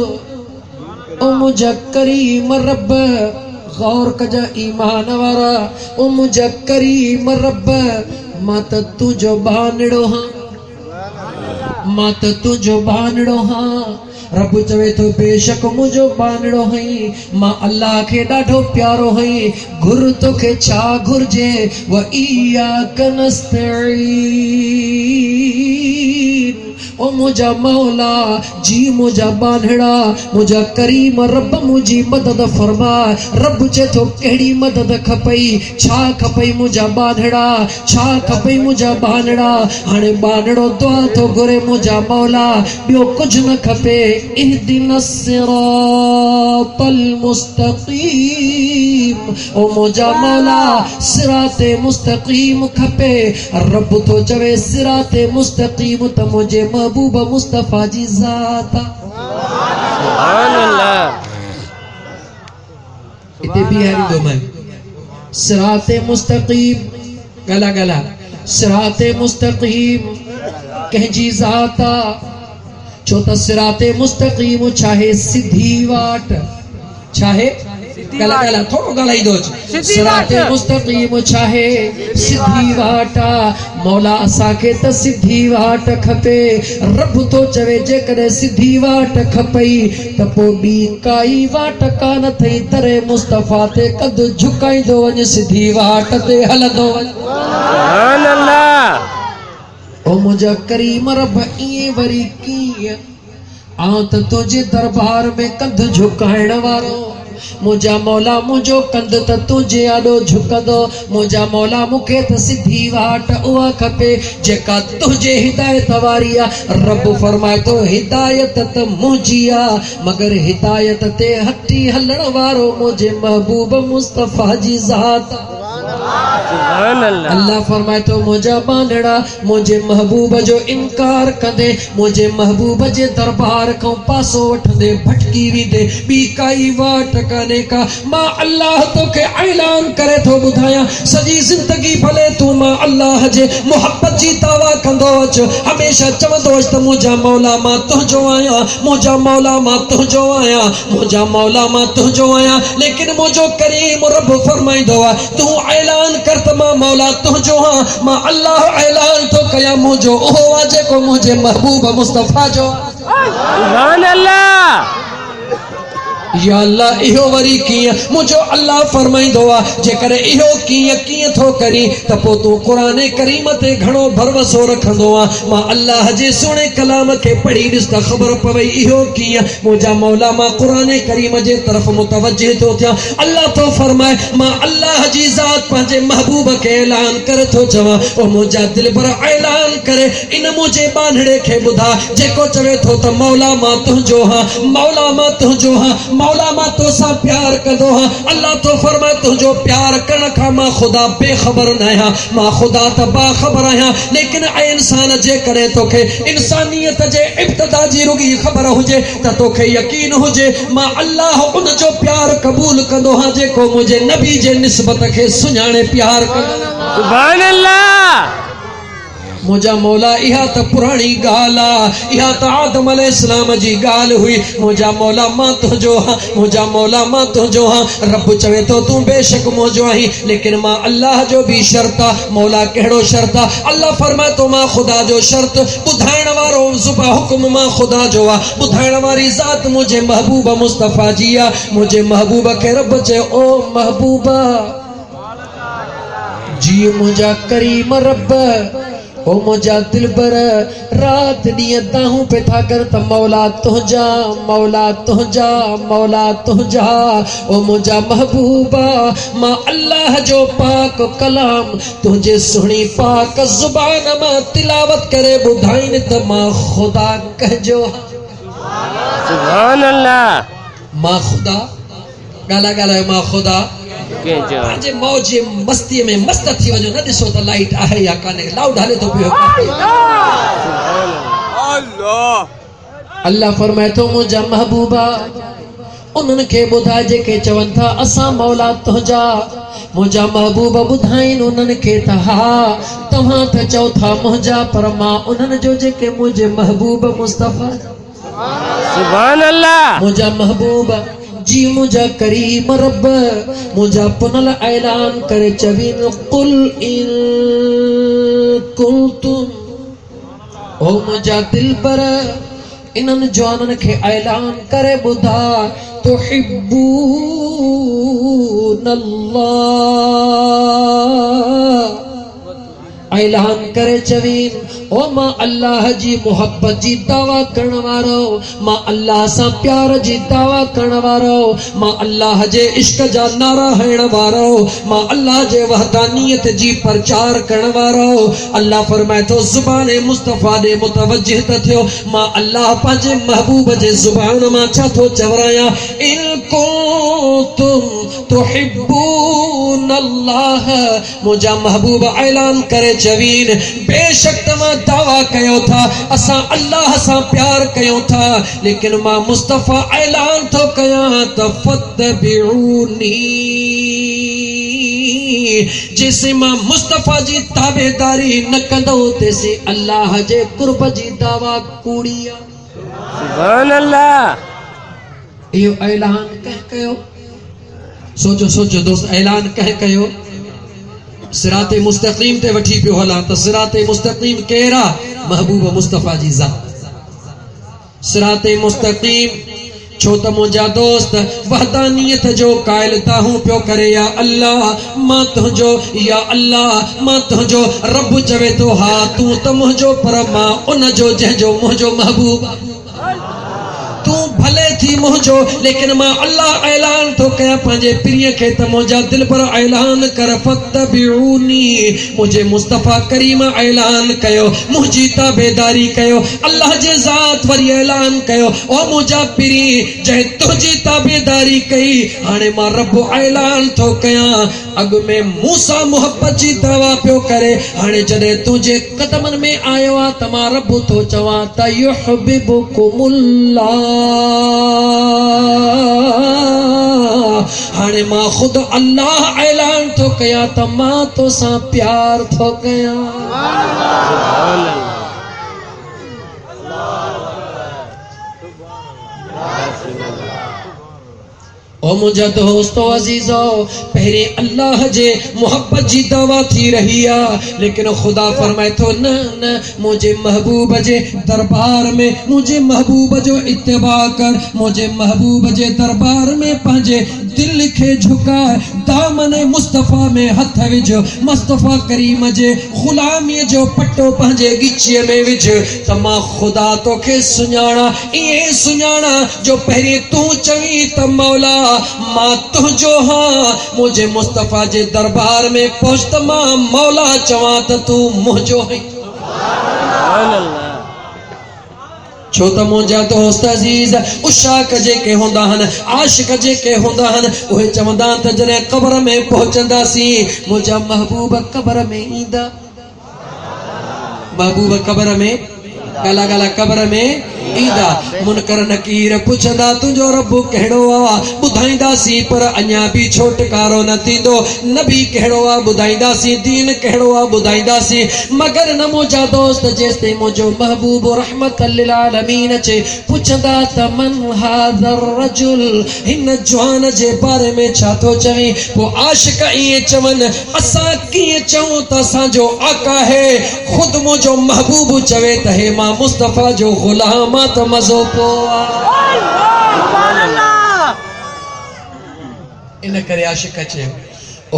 ओ मुंहिंजा करीम रब गौर कजा ईमान वारा ओ मुंहिंजा करीम रब मां त तुंहिंजो बानड़ो हां मां त तुंहिंजो बानड़ो हां रब चवे तो बेशक मुंहिंजो बानड़ो हई मां अल्लाह खे ॾाढो प्यारो हई घुर तोखे छा घुर्जे व इय्याका नस्तईन ओ मुंहिंजा मौला जी मुंहिंजा बानड़ा मुंहिंजा करीम रब मुंहिंजी मदद फरमा रब चए थो कहिड़ी मदद खपई छा खपई मुंहिंजा बानड़ा छा खपई मुंहिंजा बानड़ा हाणे बानड़ो दुआ थो घुरे मुंहिंजा मौला ॿियो कुझु न खपे इहदिना सिरातल मुस्तक़ीम ओ मुंहिंजा मौला सिराते मुस्तक़ीम खपे रब थो चवे सिराते मुस्तक़ीम त मुंहिंजे महबूब मुस्तफा जी ज़ात सुभान अल्लाह इते बिहारी दो मैं सिराते मुस्तक़ीम गला गला सिराते मुस्तक़ीम कंहिंजी ज़ात छो त सिराते मुस्तक़ीम चाहे सिधी वाट चाहे गला गला थोड़ो गलाई दो सिराते मुस्तक़ीम चाहे सिधी वाटा मौला असा के त सिधी वाट खपे रब तो चवे जे करे सिधी वाट खपई त पो बी काई वाट कान थई तरे मुस्तफा ते कद झुकाईंदो वञ सिधी वाट ते हलंदो वञ सुभान अल्लाह ओ मुंहिंजा करीम रब इएं वरी कीअं आउं त तुंहिंजे दरबार में कंध झुकाइण वारो मुंहिंजा मौला मुंहिंजो कंध त तुंहिंजे आॾो झुकंदो मुंहिंजा मौला मूंखे त सिधी वाट उहा खपे जेका तुंहिंजे हिदायत वारी आहे रब फरमाए थो हिदायत त मुंहिंजी आहे मगर हिदायत ते हटी हलण वारो मुंहिंजे महबूब मुस्तफा जी ज़ात अल्लाह फरमाए तो मुंहिंजा बानड़ा मुंहिंजे महबूब जो इनकार कंदे मुंहिंजे महबूब जे दरबार खां पासो वठंदे भटकी वेंदे ॿी काई वाट कान्हे का मां अल्लाह तोखे ऐलान करे थो ॿुधायां सॼी ज़िंदगी भले तूं मां अल्लाह जे मोहब्बत जी दावा कंदो अच हमेशह चवंदो अच त मुंहिंजा मौला मां तुंहिंजो आहियां मुंहिंजा मौला मां तुंहिंजो आहियां मुंहिंजा मौला मां तुंहिंजो आहियां लेकिन मुंहिंजो करीम रब फरमाईंदो आहे तूं ऐलान कर त मां मौला तुंहिंजो हां मां अल्लाह ऐलान थो कयां मुंहिंजो उहो आहे जेको मुंहिंजे महबूब मुस्तफा जो सुभान अल्लाह या अल्लाह इहो वरी कीअं मुझो अल्लाह फरमाइंदो आहे जेकर इहो कीअं थो करी त पोइ तूं क़ुरान करीम ते घणो भरवसो रखंदो आहे मां अल्लाह जे सुहिणे कलाम खे पढ़ी ॾिस त ख़बर पवई इहो कीअं मुंहिंजा मौला मां क़ुरान करीम जे तरफ़ मुतवज्जे थो थियां अल्लाह तो फरमाए मां अल्लाह जी ज़ात पंहिंजे महबूब खे ऐलान करे थो चवां ओ मुंहिंजा दिल पर ऐलान करे इन मुंहिंजे बांधड़े खे ॿुधा जेको चवे थो त मौला मां तुंहिंजो हां मौला मां तुंहिंजो हां मौला मां तोसां प्यार कंदो हां अल्लाह तो फरमाए तुंहिंजो प्यार करण खां मां ख़ुदा बेख़बर न आहियां मां ख़ुदा त बाख़बर आहियां लेकिन ऐं इंसान जे करे तोखे इंसानियत जे इब्तिदा जी रुॻी ख़बर हुजे त तोखे यकीन हुजे मां अल्लाह उन जो प्यार क़बूल कंदो हां जेको मुंहिंजे नबी जे निस्बत खे सुञाणे प्यार कंदो सुभान अल्लाह मुझा मौला इहा त पुराणी ॻाल्हि आहे इहा त आदम अलैहिस्सलाम जी ॻाल्हि हुई मुझा मौला मां तुंहिंजो हां मुझा मौला मां तुंहिंजो हां रब चवे तो तूं बेशक मुंहिंजो आहीं लेकिन मां अल्लाह जो भी शर्त आहे मौला कहिड़ो शर्त आहे अल्लाह फरमाए तो मां ख़ुदा जो शर्त ॿुधाइण वारो ज़ुबा हुक्म मां ख़ुदा जो आहे ॿुधाइण वारी ज़ात मुंहिंजे महबूब मुस्तफ़ा जी आहे मुंहिंजे महबूब खे रब चयो ओ महबूबा जी मुंहिंजा करीम रब ओ मुझा दिलबर रात ॾींहं दाहूं पे था कर त मौला तुंहिंजा मौला तुंहिंजा मौला तुंहिंजा ओ मुझा महबूबा मां अल्लाह जो पाक कलाम तुंहिंजे सुहिणी पाक ज़ुबान मां तिलावत करे ॿुधाइनि त मां ख़ुदा कहजो सुभान अल्लाह मां ख़ुदा ॻाल्हाए मां ख़ुदा पंहिंजे मौज मस्तीअ में मस्त थी वञो न ॾिसो त लाइट आहे या कान्हे लाउड हले थो पियो अल्लाह फरमाए थो मुंहिंजा महबूबा उन्हनि खे ॿुधाए जेके चवनि था असां मौला तुंहिंजा मुंहिंजा महबूब ॿुधाइनि उन्हनि खे त हा तव्हां त चओ था मुंहिंजा पर मां उन्हनि जो जेके मुंहिंजे महबूब मुस्तफ़ा सुभान अल्लाह मुंहिंजा महबूब जी मुझा करीम रब मुझा पुनल ऐलान करे चवीन कुल इन कुंतुम ओ मुझा दिल पर इन्हनि जवाननि खे ऐलान करे ॿुधा तुहिब्बून अल्लाह ऐलान करे चवीन ओ मां अल्लाह जी मोहब्बत जी दावा करण वारो मां अल्लाह सां प्यार जी दावा करण वारो मां अल्लाह जे इश्क जा नारा हणण वारो मां अल्लाह जे वहदानियत जी प्रचार करण वारो अल्लाह फरमाए थो ज़ुबान मुस्तफ़ा ॾे मुतवज्जिह त थियो मां अल्लाह पंहिंजे महबूब जे ज़ुबान मां छा थो चवरायां इन कुंतुम तुहिब्बून अल्लाह मुंहिंजा महबूब ऐलान करे चवीन बेशक तव्हां दावा कयो था असां अल्लाह सां प्यार कयूं था लेकिन मां मुस्तफ़ा ऐलान थो कयां त फत्तबिऊनी जैसे मां मुस्तफ़ा जी ताबेदारी न कंदो तेसे अल्लाह जे कुर्ब जी दावा कूड़ी आहे सुभान अल्लाह इहो ऐलान कंहिं कयो सोचो दोस्त ऐलान कंहिं कयो सिराते मुस्तक़ीम ते वठी पियो हलां त सिराते मुस्तक़ीम केरा महबूब मुस्तफ़ा जी ज़ात सिराते मुस्तक़ीम छो त मुंहिंजा दोस्त वहदानियत जो क़ाइल ताहूं पियो करे या अल्लाह मां तुंहिंजो या अल्लाह मां तुंहिंजो रब चवे थो हा तूं त मुंहिंजो पर मां उन जो जंहिंजो मुंहिंजो महबूब तू भले थी मुझो लेकिन मां अल्लाह ऐलान तो कया पंहिंजे प्रिय खे त मुंहिंजा दिल पर ऐलान कर फत्तबिऊनी मुझे मुस्तफ़ा करीम ऐलान कयो मुंहिंजी ताबेदारी कयो अल्लाह जे ज़ात वरी ऐलान कयो ओ मुंहिंजा प्री जंहिं तुंहिंजी ताबेदारी कई हाणे मां रब ऐलान थो कयां अॻु में मूंसां मुहबत जी दावा पियो करे हाणे जॾहिं तुंहिंजे क़दमनि में आयो आहे त मां रब थो चवां त युहिब्बुकुमुल्लाह हाणे मां खुद अल्लाह ऐलान थो कयां त मां तोसां प्यार थो कयां ओ मुझा दोस्तो अजीजो पहरे अल्लाह जे मोहब्बत जी दावा थी रही है, लेकिन खुदा फरमाए तो न न मुझे महबूब जे दरबार में मुझे महबूब जो इत्तेबा कर, मुझे महबूब जे दरबार में पंहिंजे दिल के झुका दामन मुस्तफा में हथ विझ, मुस्तफा करीम जे गुलामी जो पट्टो पंहिंजे गिचीअ में विझ त मां खुदा तोखे सुञाणा, इहे सुञाणा जो पहरे तू चवी त मौला मां तुझो हाँ, मुझे मुस्तफा जे दरबार में पहुंच त मां मौला चवा त तू मुझो है। छो त मुंहिंजा दोस्त अजीज उशाक जेके हूंदा आहिनि, आशिक जेके हूंदा आहिनि, उहे चवंदा आहिनि त जॾहिं क़ब्र में पहुचंदासीं मुंहिंजा महबूब क़ब्र में ईंदा, महबूब क़ब्र में गला गला क़ब्र में ईंदा। मुनकर नकीर पुछंदा तुंहिंजो रब कहिड़ो आहे, ॿुधाईंदासीं पर अञा बि छोटकारो न थींदो। नबी कहिड़ो आहे ॿुधाईंदासीं, दीन कहिड़ो आहे ॿुधाईंदासीं, मगर न मुंहिंजा दोस्त जेसिताईं मुंहिंजो महबूब रहमत लिल आलमीन अचे पुछंदा त मन हाज़र रजुल, हिन जवान जे बारे में छा थो चवीं, पोइ आशिक ईअं चवनि असां कीअं चऊं त असांजो आका है, ख़ुदि मुंहिंजो महबूब चवे त हे मां मुस्तफा जो गुलाम त मज़ो पोआ। इन करे आशिक चयो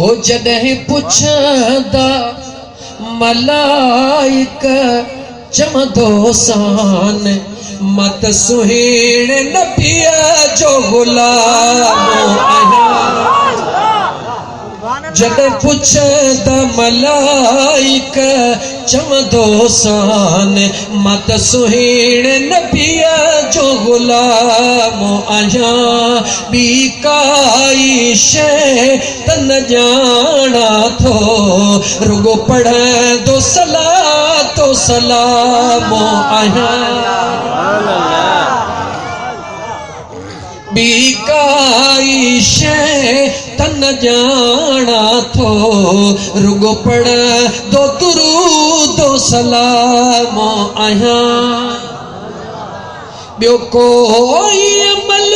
ओ जॾहिं पुछंदा मलाइक चवंदो सान मत सुहिणे नबीअ जो गुलाम आहियां, जॾहिं पुछंदा मलाइक चवंदो सान मत सुहिणे नबीअ जो गुलाम आहियां, ॿी काई शइ त न ॼाणा थो, रुगो पढ़ंदो सलातो सलाम आहियां, ॿी काई शइ त न ॼाणा थो, रुगो पढ़ंदो दुरूदो सलाम आहियां, ॿियो कोई अमल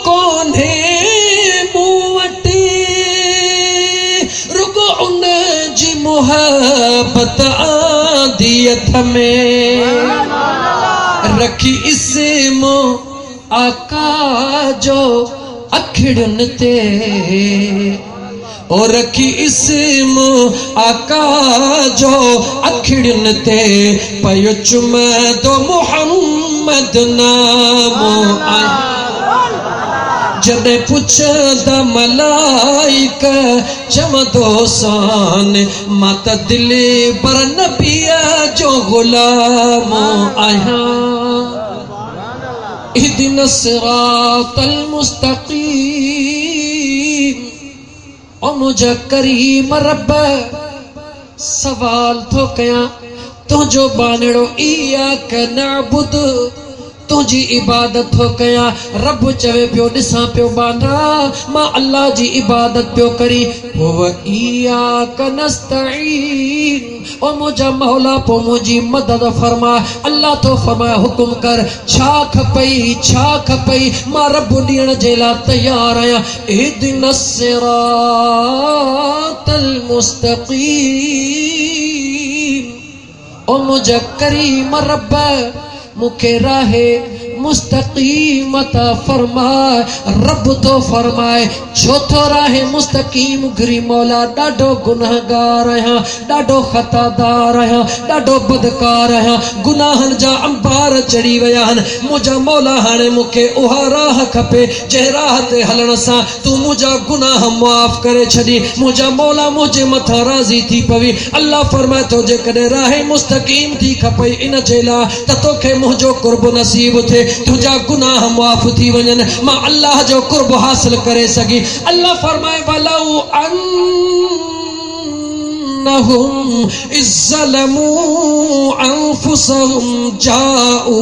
कोन्हे मूं वटि, रुगो उन जी मुहबत आंदी हथ में, रखी इस्म आका जो अखिड़ुनि ते, और रखी इस्म आका जो अखिड़ुनि ते, पयो चुमंदो मुहम्मद नाम आहियां, जॾहिं पुछंदा मलाइक चवंदो सान मां त दिल पर नबीअ जो गुलाम आहियां, इहदिन सिरातल मुस्तकीम, ओ मुझा करीम रब सवाल थो कयां तुंहिंजो बानड़ो इयाक नअबुद, तुझी इबादत थो कयां, रब चवे पियो ॾिसां पियो बाना मां अल्लाह जी इबादत पियो करी, हुव इयाक नस्तईन, ओ मुंहिंजा मौला पोइ मुंहिंजी मदद फरमा, अल्लाह तो फरमाए हुकुम कर छा खपई छा खपई, मां रब ॾियण जे लाइ तयार आहियां, इहदिन सिरातल मुस्तकीम, ओ मुंहिंजा करीम रब मुखे राहे मुस्तकीम अता फरमाए, रब तो फरमाए छो तो राहे मुस्तकीम घिरी मौला ॾाढो गुनहगार आहियां, ॾाढो खतादार आहियां, ॾाढो बदकार आहियां, गुनाहनि जा अंबार चढ़ी विया आहिनि, मुंहिंजा मौला हाणे मूंखे उहा राह खपे जंहिं राह ते हलण सां तूं मुंहिंजा गुनाह मुआफ़ करे छॾी, मुंहिंजा मौला मुंहिंजे मथां राज़ी थी पवी। अल्लाह फरमाए थो जेकॾहिं राह मुस्तकीम थी खपई इन जे लाइ त तोखे मुंहिंजो कुर्ब नसीब थिए, तुझा गुनाह मुआफ़ थी वञनि, मां अल्लाह जो कुर्ब हासिल करे सघी। अल्लाह फरमाए वलौ अन्नहुम इज़्ज़लमू अनफुसहुम जाऊ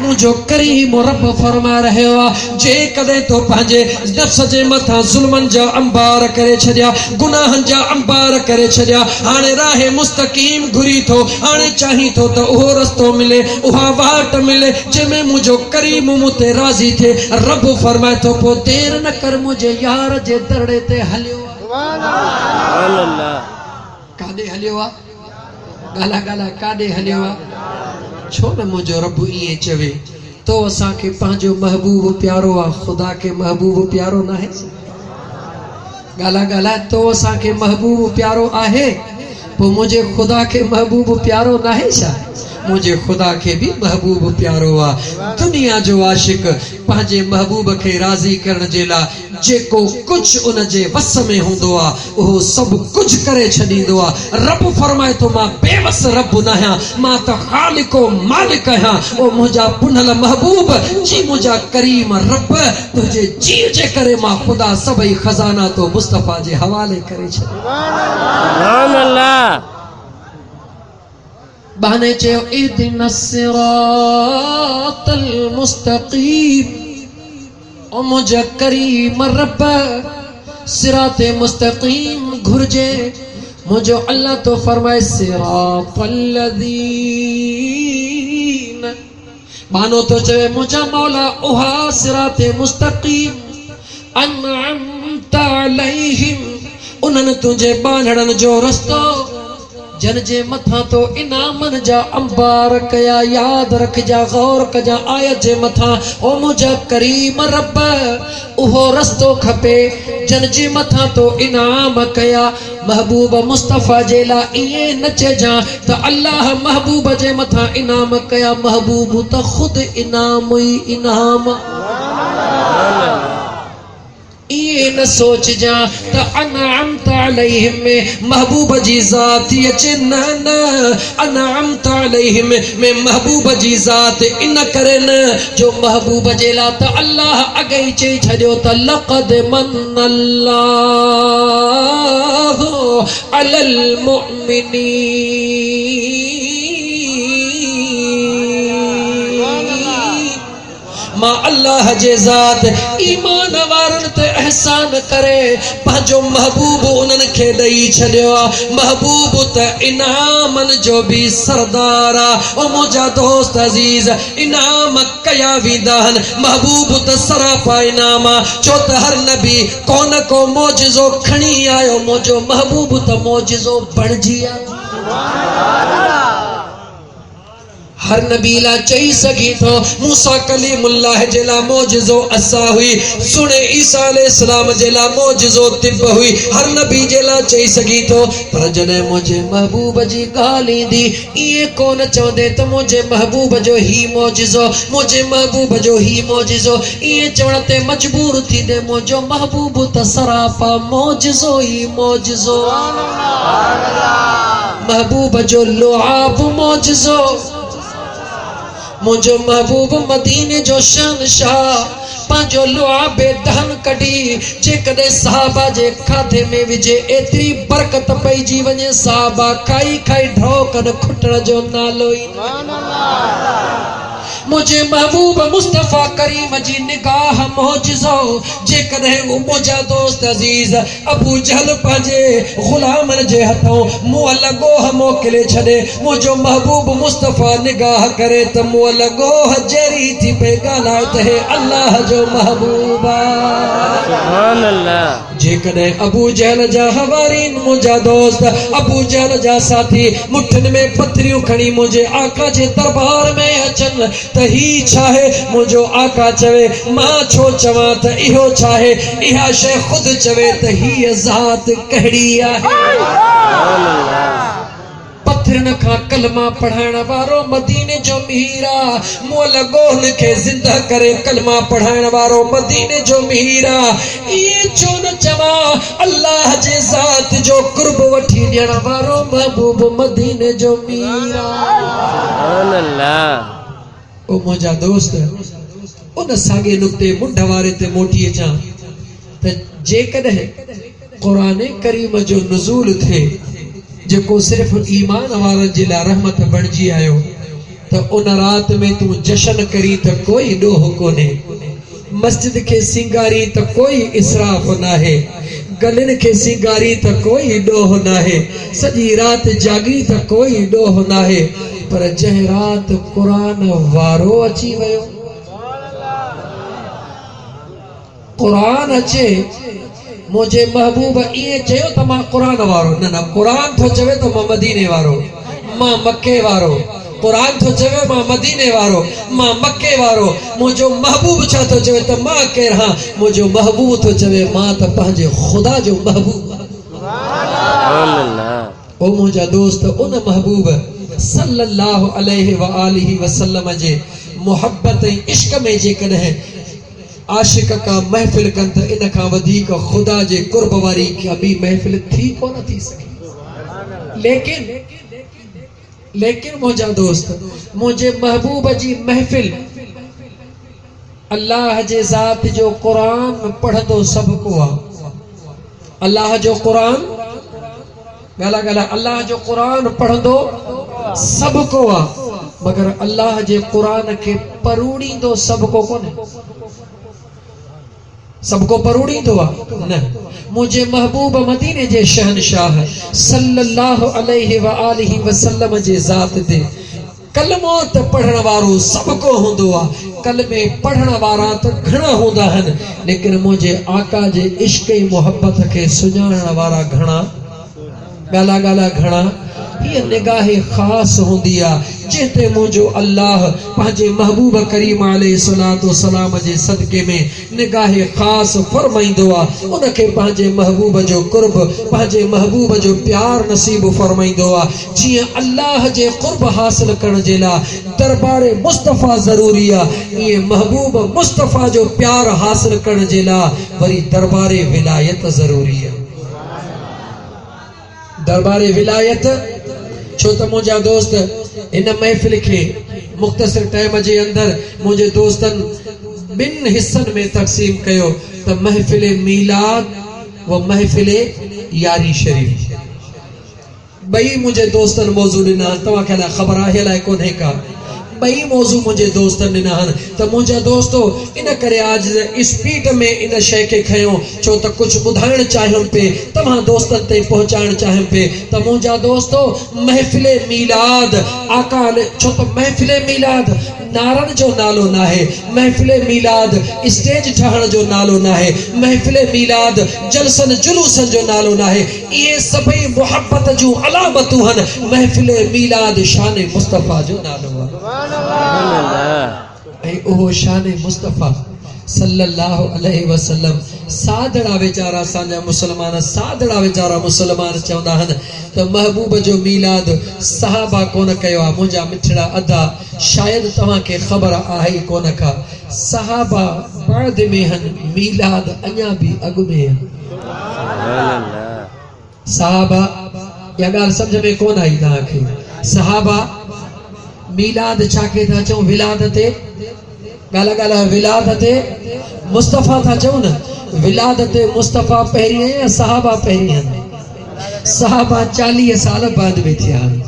मुझो करीम रब फरमा रहे हो जे कदे तो पंहिंजे नफ्स जे मथा जुल्मन जा अंबार करे छडिया गुनाहन जा अंबार करे छडिया हाणे राह मुस्तकीम घुरी थो हाणे चाही थो त उहो रस्तो मिले उहा वाट मिले जंहिंमें मुंहिंजो करीम मूं ते राज़ी थिए रब फरमाए थो पोइ देर न कर मुंहिंजे यार जे दरड़े ते हलियो काॾे हलियो आहे गाला गाला काॾे हलियो आहे छो न मुंहिंजो रब ईअं चवे तो असांखे पंहिंजो महबूब प्यारो आहे ख़ुदा खे महबूब प्यारो न आहे गाला गाला तो असांखे महबूब प्यारो आहे पोइ मुंहिंजे ख़ुदा खे महबूब प्यारो न आहे छा मुझे खुदा के भी महबूब प्यारो आ दुनिया जो आशिक पंहिंजे महबूब के राज़ी करण जे लाइ जेको कुछ उन जे वस में हूंदो आ उहो सब कुछ करे छॾींदो आ रब फरमाए थो मां बेवस रब न आहियां मां त ख़ालिको मालिक आहियां ओ मुंहिंजा पुनल महबूब जी मुंहिंजा करीम रब तुंहिंजे जी जे करे मां ख़ुदा सभई खज़ाना तो मुस्तफ़ा जे हवाले करे छॾिया सुभान अल्लाह बहाने चयो इहदिना सिरातल मुस्तकीम ओ मुंहिंजा करीम रब सिराते मुस्तकीम घुर्जे मुंहिंजो अल्लाह तो फरमाए सिरातल लज़ीन बानो तो चवे मुंहिंजा मौला उहा सिराते मुस्तकीम अनअमता अलैहिम उन्हनि तुंहिंजे बांधड़नि जो रस्तो जन जे मथा तो इनामन जा अंबार कया याद रख जा गौर कजा आयत जे मथा ओ मुझा करीम रब उहो रस्तो खपे जन जे मथा तो इनाम कया महबूब मुस्तफा जे ला इए नचे जा त अल्लाह महबूब जे मथा इनाम कया महबूब त खुद इनाम ही इनाम ये न सोच जा त अनअमत अलैहिम में महबूब जी ज़ात अचे न न अनअमत अलैहिम में महबूब जी ज़ात इन करे न जो महबूब जे ला त अल्लाह अगे चई छडियो त लक़द मन्नल्लाहु अलल मुमिनीन मां अल्लाह जे ज़ात ईमान वारन ते एहसान करे पंहिंजो महबूब उन्हनि खे ॾेई छॾियो आहे महबूब त इनामन जो भी सरदार आहे ओ मुंहिंजा दोस्त अज़ीज़ इनाम कया वेंदा आहिनि महबूब त सरापा इनाम आहे छो त हर नबी को न को मौजिज़ो खणी आयो मुंहिंजो महबूब त मौजिज़ो बणिजी आहे हर नबी ला चई सघी थो मूसा कलीमुल्लाह जे ला मौजिज़ो असा हुई सुने ईसा अलैहिस्सलाम जे ला मौजिज़ो तिब हुई हर नबी जे ला चई सघी थो पर जॾहिं मुंहिंजे महबूब जी ॻाल्हि ईंदी इएं कोन चवंदे त मुंहिंजे महबूब जो ही मौजिज़ो मुंहिंजे महबूब जो ही मौजिज़ो इएं चवण ते मजबूर थींदे मुंहिंजो महबूब त सरापा मौजिज़ो ही मौजिज़ो महबूब जो लुआब मौजिज़ो मुझो महबूब मदीने जो शहंशाह पांजो लुआबे दहन कढी जेकॾहिं साहबा जे खाधे में विझे एतिरी बरकत पइजी वञे साहबा खाई खाई ढोकन खुटण जो नालो ई मुझे महबूब मुस्तफा करीम जी निगाह मौजिज़ो जेकॾहिं मुंहिंजा दोस्त अज़ीज़ अबू जहल पंहिंजे ग़ुलामनि जे हथों मुंहुं लॻोह मोकिले छॾे मुंहिंजो महबूब मुस्तफा निगाह करे त मुंहुं लॻोह जहिड़ी थी पे ॻाल्हाए त हे अल्लाह जो महबूब सुभान अल्लाह जेकॾहिं अबू जहल जा हवारीन मुंहिंजा दोस्त अबू जहल जा साथी मुठनि में पथरियूं खणी मुंहिंजे आका जे दरबार में अचनि त ही छाहे मुंहिंजो आका चवे मां छो चवां त इहो छाहे इहा शइ खुद चवे त हीअ ज़ात कहिड़ी आहे पथरनि खां कलमा पढ़ाइण वारो मदीने जो मीरा मुंहुं लॻो हुन खे ज़िंदा करे कलमा पढ़ाइण वारो मदीने जो मीरा इहे छो न चवां अल्लाह जे ज़ात जो कुर्ब वठी ॾियण वारो महबूब मदीने जो मीरा सुभान अल्लाह ओ मुंहिंजा दोस्त उन साॻे नुक़्ते मुंड वारे ते मोटी अचां त जेकॾहिं क़ुरान करीम जो नुज़ूल थिए जेको सिर्फ़ ईमान वारनि जे लाइ रहमत बणिजी आयो तो उन रात में तू जशन करी तो कोई डोह कोने, मस्जिद के सिंगारी तो कोई इसराफ ना है, गलिन के सिंगारी तो कोई डोह ना है, सजी रात जागी तो कोई डोह ना है। पर जह रात कुरान वारो अची वयो, कुरान अचे मुझे महबूब इए चयो त मां कुरान वारो, न न कुरान थो चवे तो मां मदीने वारो, मां मक्के वारो, कुरान थो चवे मां मदीने वारो, मां मक्के वारो। मुझो महबूब छा थो चवे त मां केर हां, मुझो महबूब थो चवे मां त पंहिंजे खुदा जो महबूब। ओ मुझा दोस्त, उन महबूब सल्लल्लाहु अलैहि व आलिहि वसल्लम जे मोहब्बत इश्क में जेकॾहिं आशिक का महफिल कन त इन खां वधीक खुदा जे कुर्ब वारी का भी महफिल थी कोन थी सके। लेकिन मुझा दोस्त, मुझे महबूब जी महफिल अल्लाह जे ज़ात जो कुरान पढ़ंदो सबको आ, अल्लाह जो कुरान गला गला अल्लाह जो कुरान पढ़ंदो सबको आ, मगर अल्लाह जे कुरान के परूड़ींदो सबको कोने, सबको परूड़ींदो आ न। मुझे महबूब मदीने जे शहनशाह सल्लल्लाहु अलैहि व आलिहि वसल्लम जे ज़ात ते कलमो त पढ़ण वारो सबको हुंदो आ, कलमे पढ़ण वारा त घणा हुंदा हन, लेकिन मुझे आका जे इश्क ऐं मोहब्बत के सुञाणण वारा घणा, गाला गाला घणा। ये निगाह खास होंदी आ जेते मुझो अल्लाह पंहिंजे महबूब करीम अलैहिस्सलातु सलाम जे सदके में निगाह खास फरमाइंदो आ, उनके पंहिंजे महबूब जो कुर्ब, पंहिंजे महबूब जो प्यार नसीब फरमाइंदो आ। जिए अल्लाह जे कुर्ब हासिल करण जे ला दरबार मुस्तफा जरूरी आ, ये महबूब मुस्तफा जो प्यार हासिल करण जे ला वरी दरबार विलायत जरूरी है। दरबार विलायत छो त मुझा दोस्त इन महफिल के मुख्तसर टाइम जे अंदर मुझे दोस्तन बिन हिस्सन में तकसीम कयो त महफिल मीलाद व महफिल यारी शरीफ, बई मुझे दोस्तन मौजू ॾिना, तव्हां खे ख़बर आहे अलाए कोन्हे का, बई मौजू मुझे दोस्तन ॾिना आहिनि। त मुंहिंजा दोस्तो इन करे आज स्पीड में इन शइ खे खयो छो त कुछ ॿुधाइण चाहियूं पे, तव्हां दोस्तन ते पहुचाइण चाहियूं पे। त मुंहिंजा दोस्तो महफिल मीलाद आका, छो त महफिल मीलाद नारन जो नालो ना है, महफिल मीलाद स्टेज ठहण जो नालो ना है, महफिल मीलाद जलसन जुलूसन जो नालो ना है, ये सभई मोहब्बत जो अलामतूं हन। महफिल मीलाद शान मुस्तफा जो नालो है, ओ शान मुस्तफा सल्लल्लाहु अलैहि वसल्लम। सादड़ा वेचारा साजा मुसलमान, सादड़ा वेचारा मुसलमान चवंदा हन त महबूब जो मीलाद सहाबा कोन कयो आ। मुंहिंजा मिठड़ा अदा शायद तव्हां खे ख़बर आहे कोन का, सहाबा बाद में हन, मीलाद अञा भी अॻु में है। सहाबा या ॻाल्हि सम्झ में कोन आई तव्हां खे? सहाबा मीलाद छा के था चऊं? विलाद ते गाला गाला विलाद ते मुस्तफा था चऊं न, विलाद ते मुस्तफा पहिरीं है या सहाबा पहिरीं आहिनि? सहाबा 40 साल बाद में थिया आहिनि,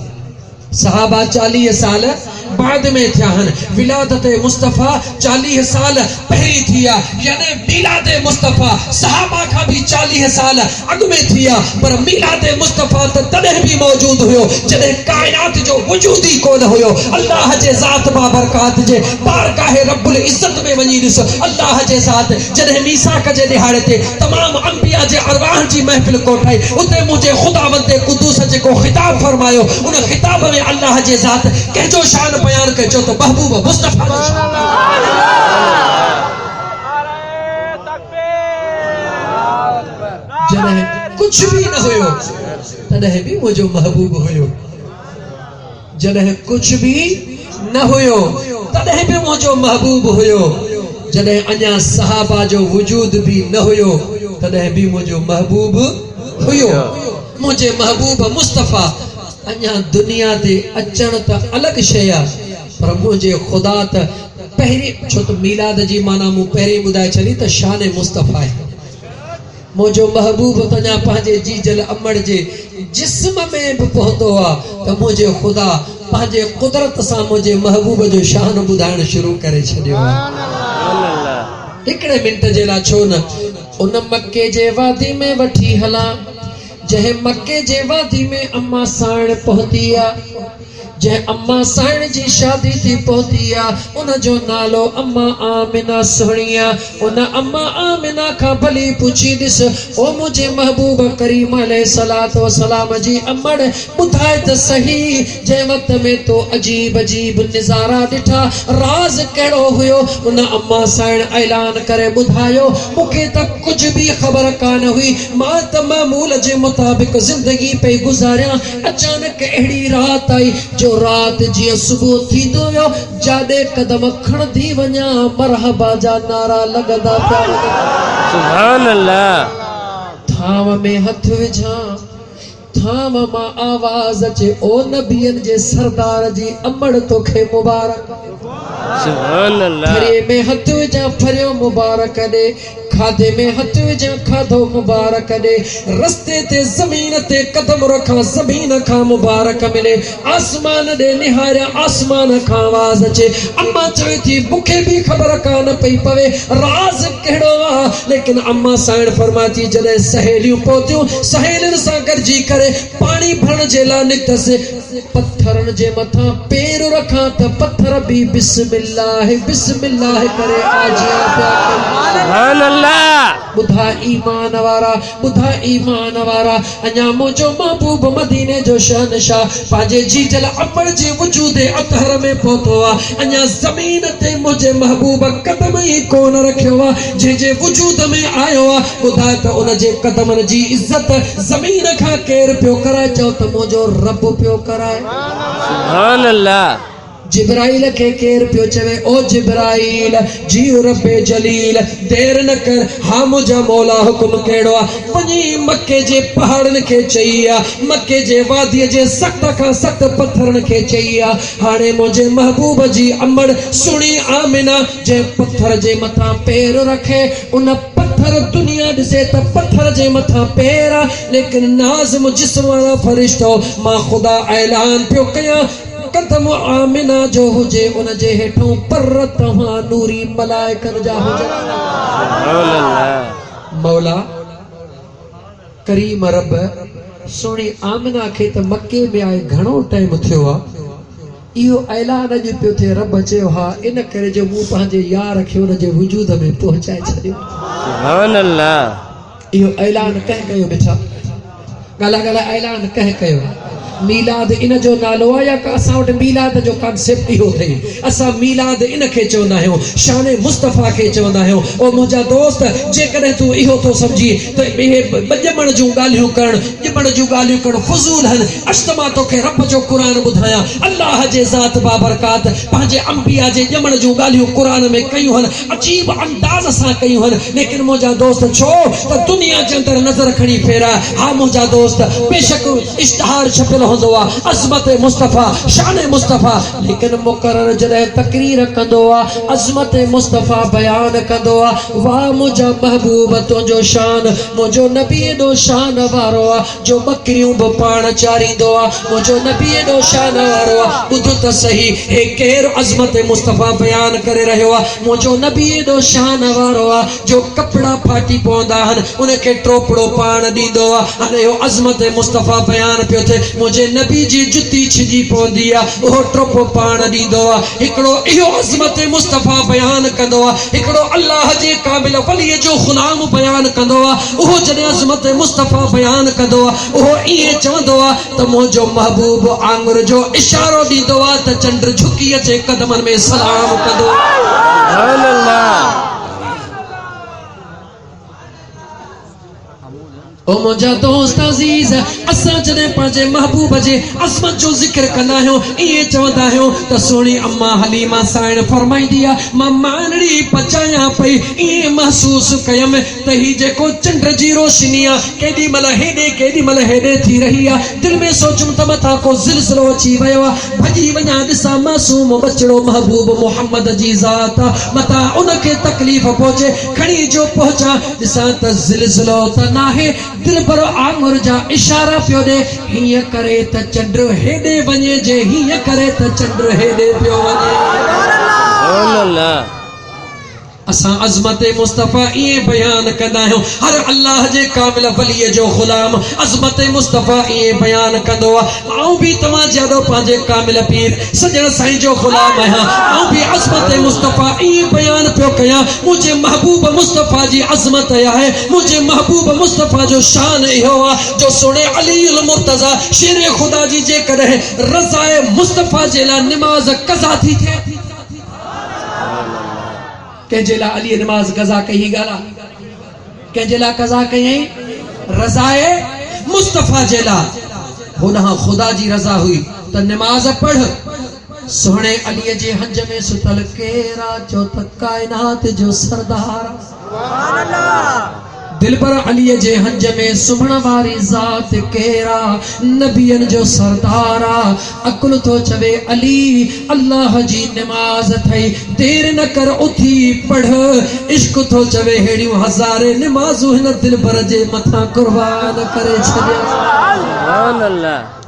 सहाबा 40 साल बाद में थिया आहिनि। विलादत मुस्तफा 40 साल पहिरीं थिया, यानी मिलाद मुस्तफा सहाबा खां भी 40 साल अॻु में थिया। पर मिलाद मुस्तफा त तॾहिं भी मौजूद हुयो जॾहिं कायनात जो वजूद ही कोन हुयो। अल्लाह जे ज़ात बाबरकात जे बारगाह रब्बुल इज्जत में वञी ॾिस, अल्लाह जे ज़ात जॾहिं मीसाक जे ॾिहाड़े ते तमाम अंबिया जे अरवाह जी महफिल कोठाई, उते मुझे खुदावंद कुद्दूस जेको खिताब फरमायो, उन खिताब में अल्लाह जे ज़ात कंहिंजो शान बयान कयो त महबूब मुस्तफा जो शान। जॾहिं कुछ भी न हुयो तॾहिं भी मुझो महबूब हुयो, जॾहिं कुछ भी न हुयो तॾहिं भी मुझो महबूब हुयो, जॾहिं अञा सहाबा जो वजूद भी न हुयो तॾहिं भी मुझो महबूब हुयो। मुझे महबूब मुस्तफा अञा दुनिया ते अचण त अलग शइ आ, पर मुझे खुदा त पहिरीं, छो त मीलाद जी माना मूं पहिरीं ॿुधाए छॾी त शान मुस्तफा आहे। मुझो महबूब त अञा पंहिंजे जीजल अमड़ जे जिस्म में भी पहुतो आ, त मुझे खुदा पंहिंजे कुदरत सां मुंहिंजे महबूब जो शान ॿुधाइण शुरू करे छॾियो हिकिड़े मिंट जे लाइ छो न उन मके जे वादी में वठी हलां जंहिं मके जे वादी में अम्मा साइण पहुती आहे जंहिं अम्मा साइण जी शादी थी पहुती आहे उन जो नालो अम्मा आमिना सुहिणी आहे उन अम्मा आमिना खां भली पुछी ॾिस ओ मुंहिंजे महबूब करीम अलैहिस्सलातु वस्सलाम जी अमड़ ॿुधाए त सही जंहिं वक़्त में तो अजीब अजीब नज़ारा ॾिठा राज़ कहिड़ो हुयो उन अम्मा साइण ऐलान करे ॿुधायो मूंखे त कुझु बि ख़बर कान हुई मां त मामूल जे मुताबिक़ ज़िंदगी पई गुज़ारियां अचानक अहिड़ी रात आई जो रात जीअं सुबुह थींदो वियो जाॾे कदम खणंदी वञा मरहबा जा नारा लॻंदा पिया सुभान अल्लाह थाम में हथ विझां थाम मां आवाज़ अचे ओ नबियन जे सरदार जी अमड़ तोखे मुबारक सुभान अल्लाह फरे में हथ विझां फरियो मुबारक ॾे खाधे में हथ विझां खाधो मुबारक ॾे रस्ते ते ज़मीन ते कदम रखां ज़मीन खां मुबारक मिले आसमान ॾे निहारियां आसमान खां आवाज़ अचे अम्मा चवे थी मूंखे बि ख़बर कान पई पवे राज़ कहिड़ो आहे लेकिन अम्मा साइण फरमाए थी जॾहिं सहेलियूं पहुतियूं सहेलियुनि सां गॾिजी करे पाणी भरण जे लाइ निकतसि पत्थरनि जे मथां पेर रखां त पत्थर बि बिस्मिल्लाह बिस्मिल्लाह करे आजिया पिया सुभान अल्लाह बुधा ईमान वारा अञा मुंहिंजो महबूब मदीने जो शहनशाह पंहिंजे जीजल अमड़ जे वजूद अतहर में पहुतो आहे अञा ज़मीन ते मुंहिंजे महबूब कदम ई कोन रखियो आहे जंहिंजे वजूद में आयो आहे ॿुधाए त उन जे कदमनि जी इज़त ज़मीन खां केरु पियो कराए चओ त मुंहिंजो रब पियो कराए सुभान अल्लाह जिब्राइल के केर पियो चवे ओ जिब्राइल जी रब्बे जलील देर न कर हाँ मुझा मौला हुकुम कहिड़ो आहे वञी मके जे पहाड़नि खे चई आहे मके जे वादीअ जे सख़्त खां सख़्त पत्थरनि खे चई आहे हाणे मुंहिंजे महबूब जी अमड़ सुणी आमिना जंहिं पत्थर जे मथां पेर रखे उन पत्थर दुनिया ॾिसे त पत्थर जे मथां पेर आहे लेकिन नाज़िम जिस्म वारा फरिश्तो मां ख़ुदा ऐलान पियो कयां कदम आमिना जो हुजे उन जे हेठों पर तव्हां नूरी मलाइकनि जा हुजो सुभान अल्लाह मौला करीम रब सुणी आमिना खे त मके में आए घणो टाइम थियो आहे इहो ऐलान अॼु पियो थिए रब चयो हा इन करे जो मूं पंहिंजे यार खे उन जे वजूद में पहुचाए छॾियो सुभान अल्लाह इहो ऐलान कंहिं कयो बेटा ॻाल्हा ऐलान कंहिं कयो मीलाद इन जो नालो आहे या असां वटि मीलाद जो कॉन्सेप्ट इहो अथई असां मीलाद इन खे चवंदा आहियूं शान मुस्तफ़ा खे चवंदा आहियूं ओ मुंहिंजा दोस्त जेकॾहिं तूं इहो थो सम्झी त इहे ॼमण जूं ॻाल्हियूं करणु फज़ूल आहिनि अष्टमा तोखे रब जो क़ुर ॿुधायां अल्लाह जे ज़ात बाबरकात पंहिंजे अंबिया जे ॼमण जूं ॻाल्हियूं क़ुर में कयूं आहिनि अजीब अंदाज़ सां कयूं आहिनि लेकिन मुंहिंजा दोस्त छो त दुनिया जे अंदरि नज़र खणी फेरा हा मुंहिंजा दोस्त बेशक इश्तिहार छपियल अज़मत मुस्तफ़ा शान मुस्तफ़ा लेकिन मुक़रर जॾहिं तकरीर कंदो आहे अज़मत मुस्तफ़ा बयान कंदो आहे वाह मुंहिंजा महबूब तुंहिंजो शान मुंहिंजो नबी एॾो शान वारो आहे जो बकरियूं बि पाण चारींदो आहे मुंहिंजो नबी एॾो शान वारो आहे ॿुध त सही हे केरु अज़मत मुस्तफ़ा बयान करे रहियो आहे मुंहिंजो नबी एॾो शान वारो आहे जो कपिड़ा फाटी पवंदा आहिनि उनखे टोपड़ो पाण ॾींदो आहे हाणे इहो अज़मत मुस्तफ़ा बयान पियो थिए मुंहिंजे नबी जी जुती छिजी पवंदी आहे उहो टोपो पाण ॾींदो आहे हिकिड़ो इहो अज़मत मुस्तफ़ा बयान कंदो आहे हिकिड़ो अल्लाह जे क़ाबिल वलीअ जो ग़ुलाम बयान कंदो आहे उहो जॾहिं अज़मत मुस्तफ़ा बयान कंदो आहे उहो ईअं चवंदो आहे त मुंहिंजो महबूब आंगुर जो इशारो ॾींदो आहे त चंड झुकी अचे कदमनि में सलाम कंदो सुभान अल्लाह ओ मुंहिंजा दोस्त अज़ीज़ असां जॾहिं पंहिंजे महबूब जे अज़मत जो ज़िक्र कंदा आहियूं ईअं चवंदा आहियूं त सुहिणी अम्मा हलीमा साइण फरमाईंदी आहे मां मानड़ी पचायां पई ईअं महसूसु कयमि त ही जेको चंड जी रोशनी आहे केॾी महिल हेॾे थी रही आहे दिलि में सोचुमि त मथां को ज़िलज़िलो अची वियो आहे भॼी वञा ॾिसां मासूम बचिड़ो महबूब मुहम्मद जी ज़ात आहे मथां उनखे तकलीफ़ पहुचे खणी जो पहुचां ॾिसां त ज़िलज़िलो त नाहे दिल पर आंगुर जा इशारा पियो दे हीअं करे त चंड हेॾे वञे जे हीअं करे त चंड हेॾे पियो वञे अल्लाह असां अज़मत मुस्तफ़ा ये बयान कंदा आहियूं हर अल्लाह जे कामिल वली जो गुलाम अज़मत मुस्तफ़ा ये बयान कंदो आहे आऊं भी तव्हां जहिड़ो पंहिंजे कामिल पीर सजण साईं जो गुलाम आहियां आऊं भी अज़मत मुस्तफ़ा ये बयान पियो कयां मुंहिंजे महबूब मुस्तफ़ा जी अज़मत आहे मुंहिंजे महबूब मुस्तफ़ा जो शान इहो आहे जो सोने अली अल मुर्तज़ा शेर खुदा जी जे कॾहिं रज़ाए मुस्तफ़ा जे लाइ निमाज़ कज़ा थी थिए कंहिंजे लाइ अली नमाज कज़ा कई गाला कंहिंजे लाइ कज़ा कई रज़ाए मुस्तफ़ा जे लाइ हुनखां ख़ुदा जी रज़ा हुई त नमाज पढ़ सोहणे अली जे हंज में सुतल केरा जो त कायनात जो सरदार सुभान अल्लाह दिल पर अली जे हंज में सुमण वारी ज़ात केरा नबियन जो सरदारा अकुल तो चवे अली अल्लाह जी नमाज थई देर न कर उठी पढ़ इश्क तो चवे हेड़ियों हज़ारे नमाज़ू हिन दिल पर जे मथा कुर्बान करे छॾिया सुभान अल्लाह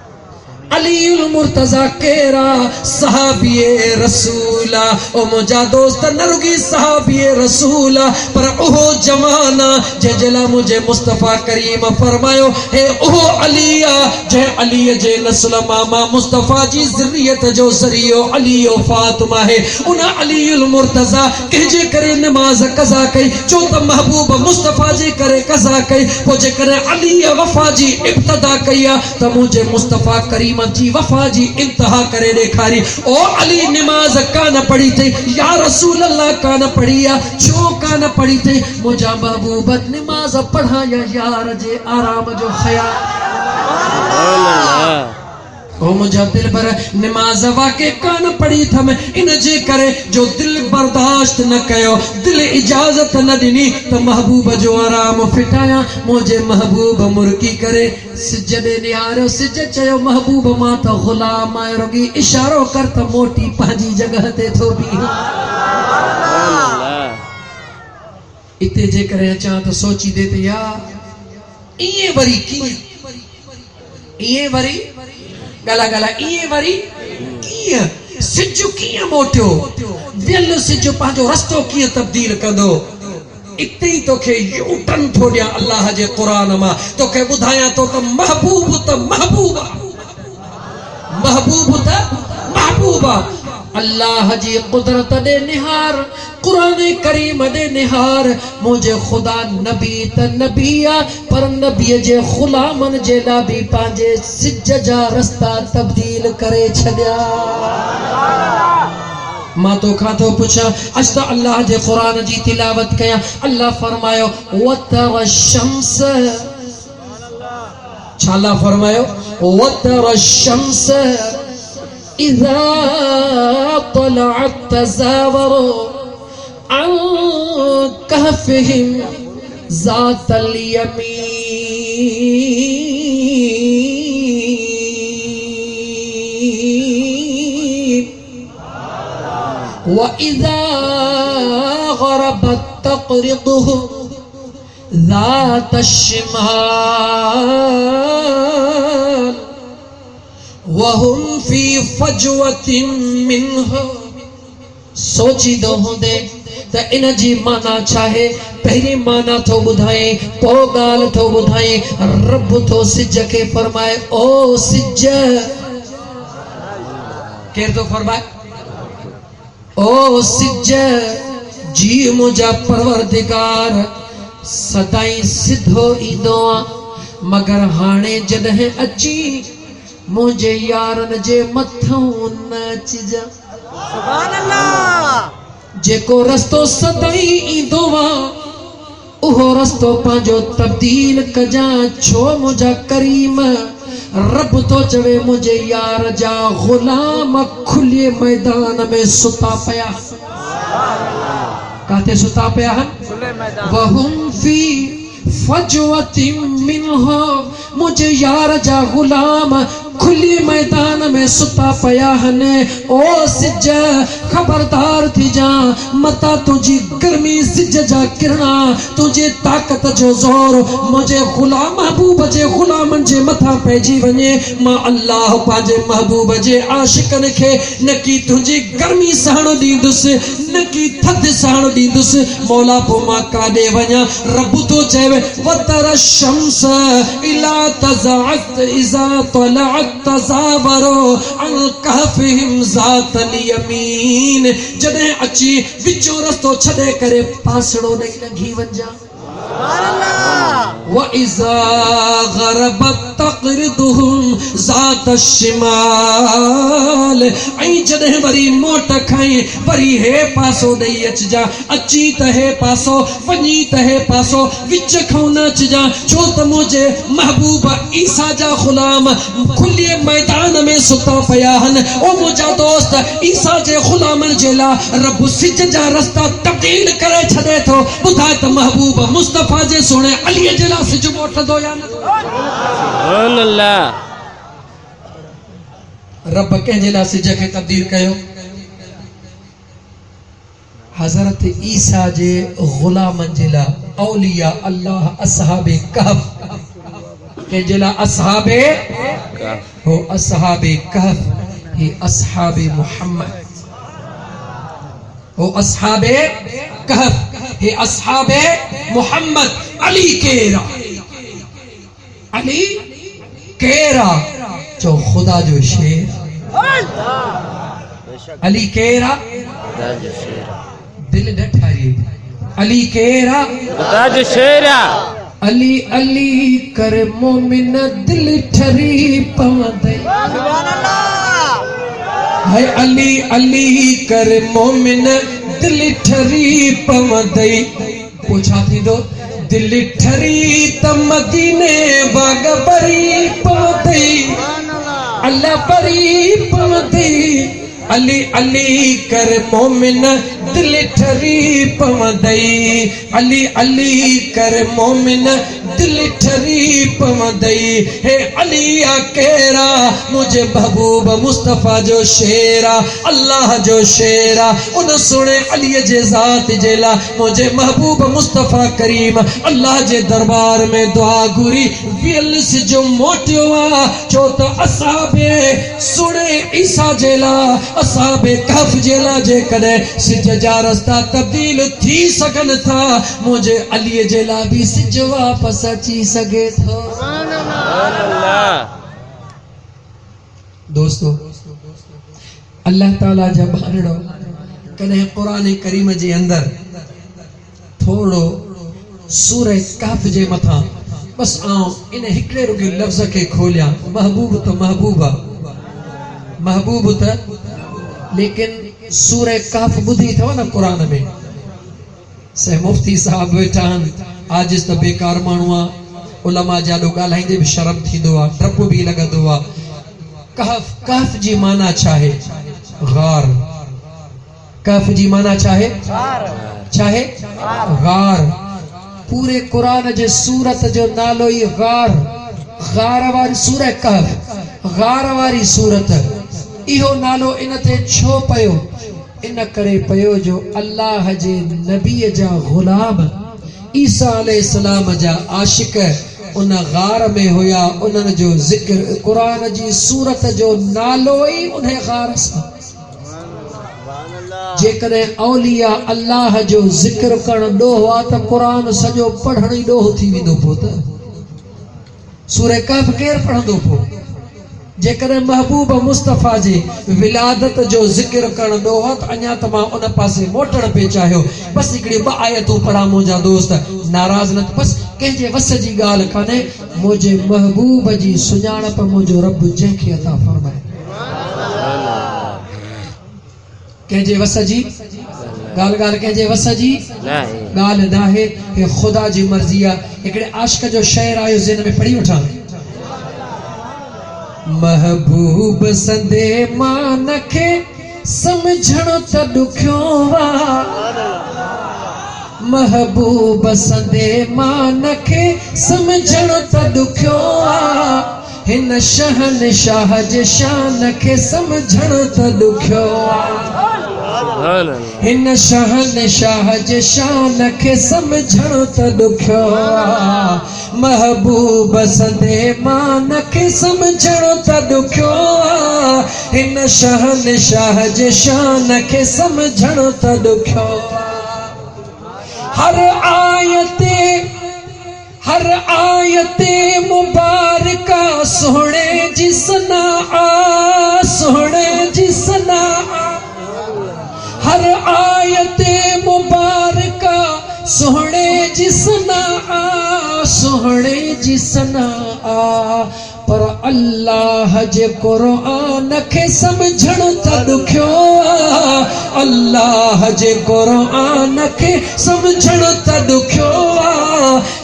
अली मुर्तज़ा केरा सहाबिये रसूला ओ मुझा दोस्त न रुगी सहाबिये रसूला पर ओहो जमाना जला मुझे मुस्तफ़ा करीम फरमायो हे ओहो अलिया जे अली जे नस्ल मामा मुस्तफ़ा जी ज़रियत जो ज़रियो अली ओ फातिमा है उन अली मुर्तज़ा कंहिंजे करे नमाज कज़ा कई जो त महबूब मुस्तफ़ा जे करे कज़ा कई पोइ जेकॾहिं अली वफ़ा जी इब्तिदा कई आहे त मुझे मुस्तफ़ा करीम जी वफा जी इंतहा करे ॾेखारी ओ अली नमाज कान पढ़ी थी या रसूल अल्लाह कान पढ़ी आहे छो कान पढ़ी थी मुंहिंजा महबूब नमाज पढ़ा या यार जे आराम जो ख्याल ओ मुझा दिल पर नमाज वाके कान पढ़ी थम इन जे करे जो दिल बर्दाश्त न कयो दिल इजाजत न दिनी तो महबूब जो आराम फिटाया मुझे महबूब मुर्की करे सिज दे निहारो सिज चयो महबूब मां तो गुलाम आए रोगी इशारो कर त मोटी पांजी जगह ते थो भी इते जे करे अचां तो सोची दे ते यार इए वरी की इए वरी गला गला इए वरी कीअं सिज कीअं मोटियो दिल सिज पंहिंजो रस्तो कीअं तब्दील कंदो इते ही तोखे यूटन थो ॾियां अल्लाह जे क़ुरान मां तोखे ॿुधायां तो त महबूब त महबूब महबूब त महबूब अल्लाह जी कुदरत दे निहार कुरान करीम दे निहार मुझे खुदा नबी त नबिया पर नबी जे गुलामन जे ला भी पांजे सिज जा रस्ता तब्दील करे छड्या मां तो खां तो पुछा अज त अल्लाह जे कुरान जी तिलावत कया अल्लाह फरमायो वतर शम्स छाला फरमायो वतर शम्स इज़ा तलअत तज़ावरु अन कहफिहिम ज़ातल यमीन व इज़ा ग़रबत तक़रिदुहुम ज़ात शिमाल वहुम फी फजवतिन मिन्हु सोची दो होंदे त इन जी माना चाहे पहिरी माना तो बुधाए पो गाल तो बुधाए रब तो सिज के फरमाए ओ सिज केर तो फरमाए ओ सिज जी मुझा परवरदिगार सदाई सिधो ईंदो मगर हाणे जॾहिं अची मुझे यारन जे मथों नचिजा सुभान अल्लाह जेको रस्तो सदाई ईंदो वा उहो रस्तो पांजो तब्दील कजा छो मुझा करीम रब तो चवे मुझे यार जा गुलाम खुले मैदान में सुता पया काथे सुता पया वहुम फी फजवतिन मिन्हु मुझे यार जा गुलाम खुली मैदान में सुता पया हने। ओ सिज खबरदार थी जा, मता तुझी गर्मी सिज जा किरणा, तुझे ताकत जो जोर मुझे गुलाम महबूब जे गुलामन जे मथा पइजी वञे। मां अल्लाह पाजे महबूब जे आशिकन खे न की तुझी गर्मी सहण ॾींदुसि, न की थधि सहण ॾींदुसि। मौला पो मां काॾे वञा? रब तो चवे वतर शम्स इला तज़अत इज़ा तलअत तज़ावरो अन कहफिहिम ज़ातल यमीन। जॾहिं अची विचो रस्तो छॾे करे पासड़ो ॾेई लंघी वञा। वइज़ा ग़रबत तक़रिदुहुम ज़ात शिमाल। ऐं जॾहिं वरी मोट खाई वरी हे पासो ॾेई अचिजा। अची त हे पासो, वञी त हे पासो, विच खां न अचिजा। छो त मुंहिंजे महबूब ईसा जा ग़ुलाम खुले मैदान में सुता पिया आहिनि। ओ मुंहिंजा दोस्त, ईसा जे ग़ुलामनि जे लाइ रब सिज जा रस्ता तब्दील करे छॾे थो। ॿुधाए त महबूब मुस्तफ़ा जे सुहिणे अलीअ जे लाइ सिज मोटंदो या न? सुभान अल्लाह। रब कंहिंजे लाइ सिज खे तब्दील कयो? हज़रत ईसा जे ग़ुलामनि जे लाइ, औलिया अल्लाह असहाबे कहफ। कंहिंजे लाइ असहाबे हो? असहाबे कहफ ही असहाबे मुहम्मद हो। असहाबे कहफ हे असहाबे मुहम्मद। अली केरा, अली केरा जो खुदा जो शेर। अली केरा दिल न ठारी। अली केरा खुदा जो शेर। अली अली कर मोमिन दिल ठरी पवंदई। है अली अली कर मोमिन दिल ठरी पवंदई। पूछा थी दो दिल ठरी त मदीने बाग बरी पवंदई। अल्लाह बरी पवंदई। अली अली कर मोमिन दिल ठरी पवंदई। अली अली कर मोमिन दिल ठरी पवंदई। हे अलिया केरा मुझे महबूब मुस्तफ़ा जो शेरा, अल्लाह जो शेरा। उन सुने अली जे ज़ात जे ला मुझे महबूब मुस्तफ़ा करीम अल्लाह जे दरबार में दुआ घुरी वियल सिजो मोटियो आ। छो त असाबे सुने ईसा जे ला, असाबे कहफ जे ला जे कॾहिं सिज जा रस्ता तब्दील थी सघनि था, मुझे अली जे ला भी सिज वापस अची सके थो। दोस्तों, अल्लाह ताला जा भाणड़ो कॾहिं क़ुरान करीम जे अंदर थोड़ो सूरह कहफ जे मथा बस आऊं इन हिकड़े रुगे लफ्ज़ के खोलिया। महबूब तो महबूबा, महबूब त, लेकिन सूरह कहफ बुधी थो न क़ुरान में। से मुफ्ती साहब वेठा आहिनि, आजिज़ त बेकार माण्हू आहे। उलमा जाॾो ॻाल्हाईंदे बि शर्म थींदो आहे, डपु बि लॻंदो आहे। कहफ, कहफ जी माना छा आहे? गार। कहफ जी माना छा आहे? छा आहे? गार। पूरे क़ुरान जे सूरत जो नालो ई गार। गार वारी सूरह कहफ, गार वारी सूरत। इहो नालो इन ते छो पयो? इन करे पयो जो अल्लाह जे नबीअ जा ग़ुलाम ईसा अलैहिस्सलाम जा आशिक उन गार में हुया। उन्हनि जो ज़िक्र क़ुरान जी सूरत जो नालो ई उन गार सां। जेकॾहिं औलिया अल्लाह जो ज़िक्र करण ॾोह आहे त क़ुरान सॼो पढ़ण ई ॾोह थी वेंदो। पोइ त सूरह कहफ केरु पढ़ंदो? पोइ जेकॾहिं महबूब मुस्तफ़ा जे विलादत जो ज़िक्र करण ॾोह आहे त अञा त मां उन पासे मोटण पे चाहियो। बस हिकिड़ी ॿ आयतूं पढ़ा मुंहिंजा दोस्त, नाराज़ न। बस कंहिंजे वस जी ॻाल्हि कान्हे, मुंहिंजे महबूब जी सुञाणप मुंहिंजो रब जंहिंखे अता फरमाए। कंहिंजे वस जी ॻाल्हि कंहिंजे वस जी ॻाल्हि न आहे। हे ख़ुदा जी मर्ज़ी आहे। हिकिड़े आशिक़ जो शेर आयो, ज़हन में पढ़ी वठां। महबूब संदे मान खे समझण त ॾुखियो आहे। महबूब संदे मान खे समझण त ॾुखियो आहे। हिन शहनशाह जे शान खे समझण त ॾुखियो हिन शहनशाह जे शान खे समझण त ॾुखियो महबूब सदे मान खे समझण त ॾुखियो हिन शहनशाह जे शान खे समझण त ॾुखियो हर आयते मुबारका सोहणे जी सना सोहणे जी सना हर आयते मुबारका सोहणे जी सना सोहणे जी सना पर अल्लाह जे क़ुरान खे समझण त ॾुखियो अल्लाह जे क़ुरान खे समझण त ॾुखियो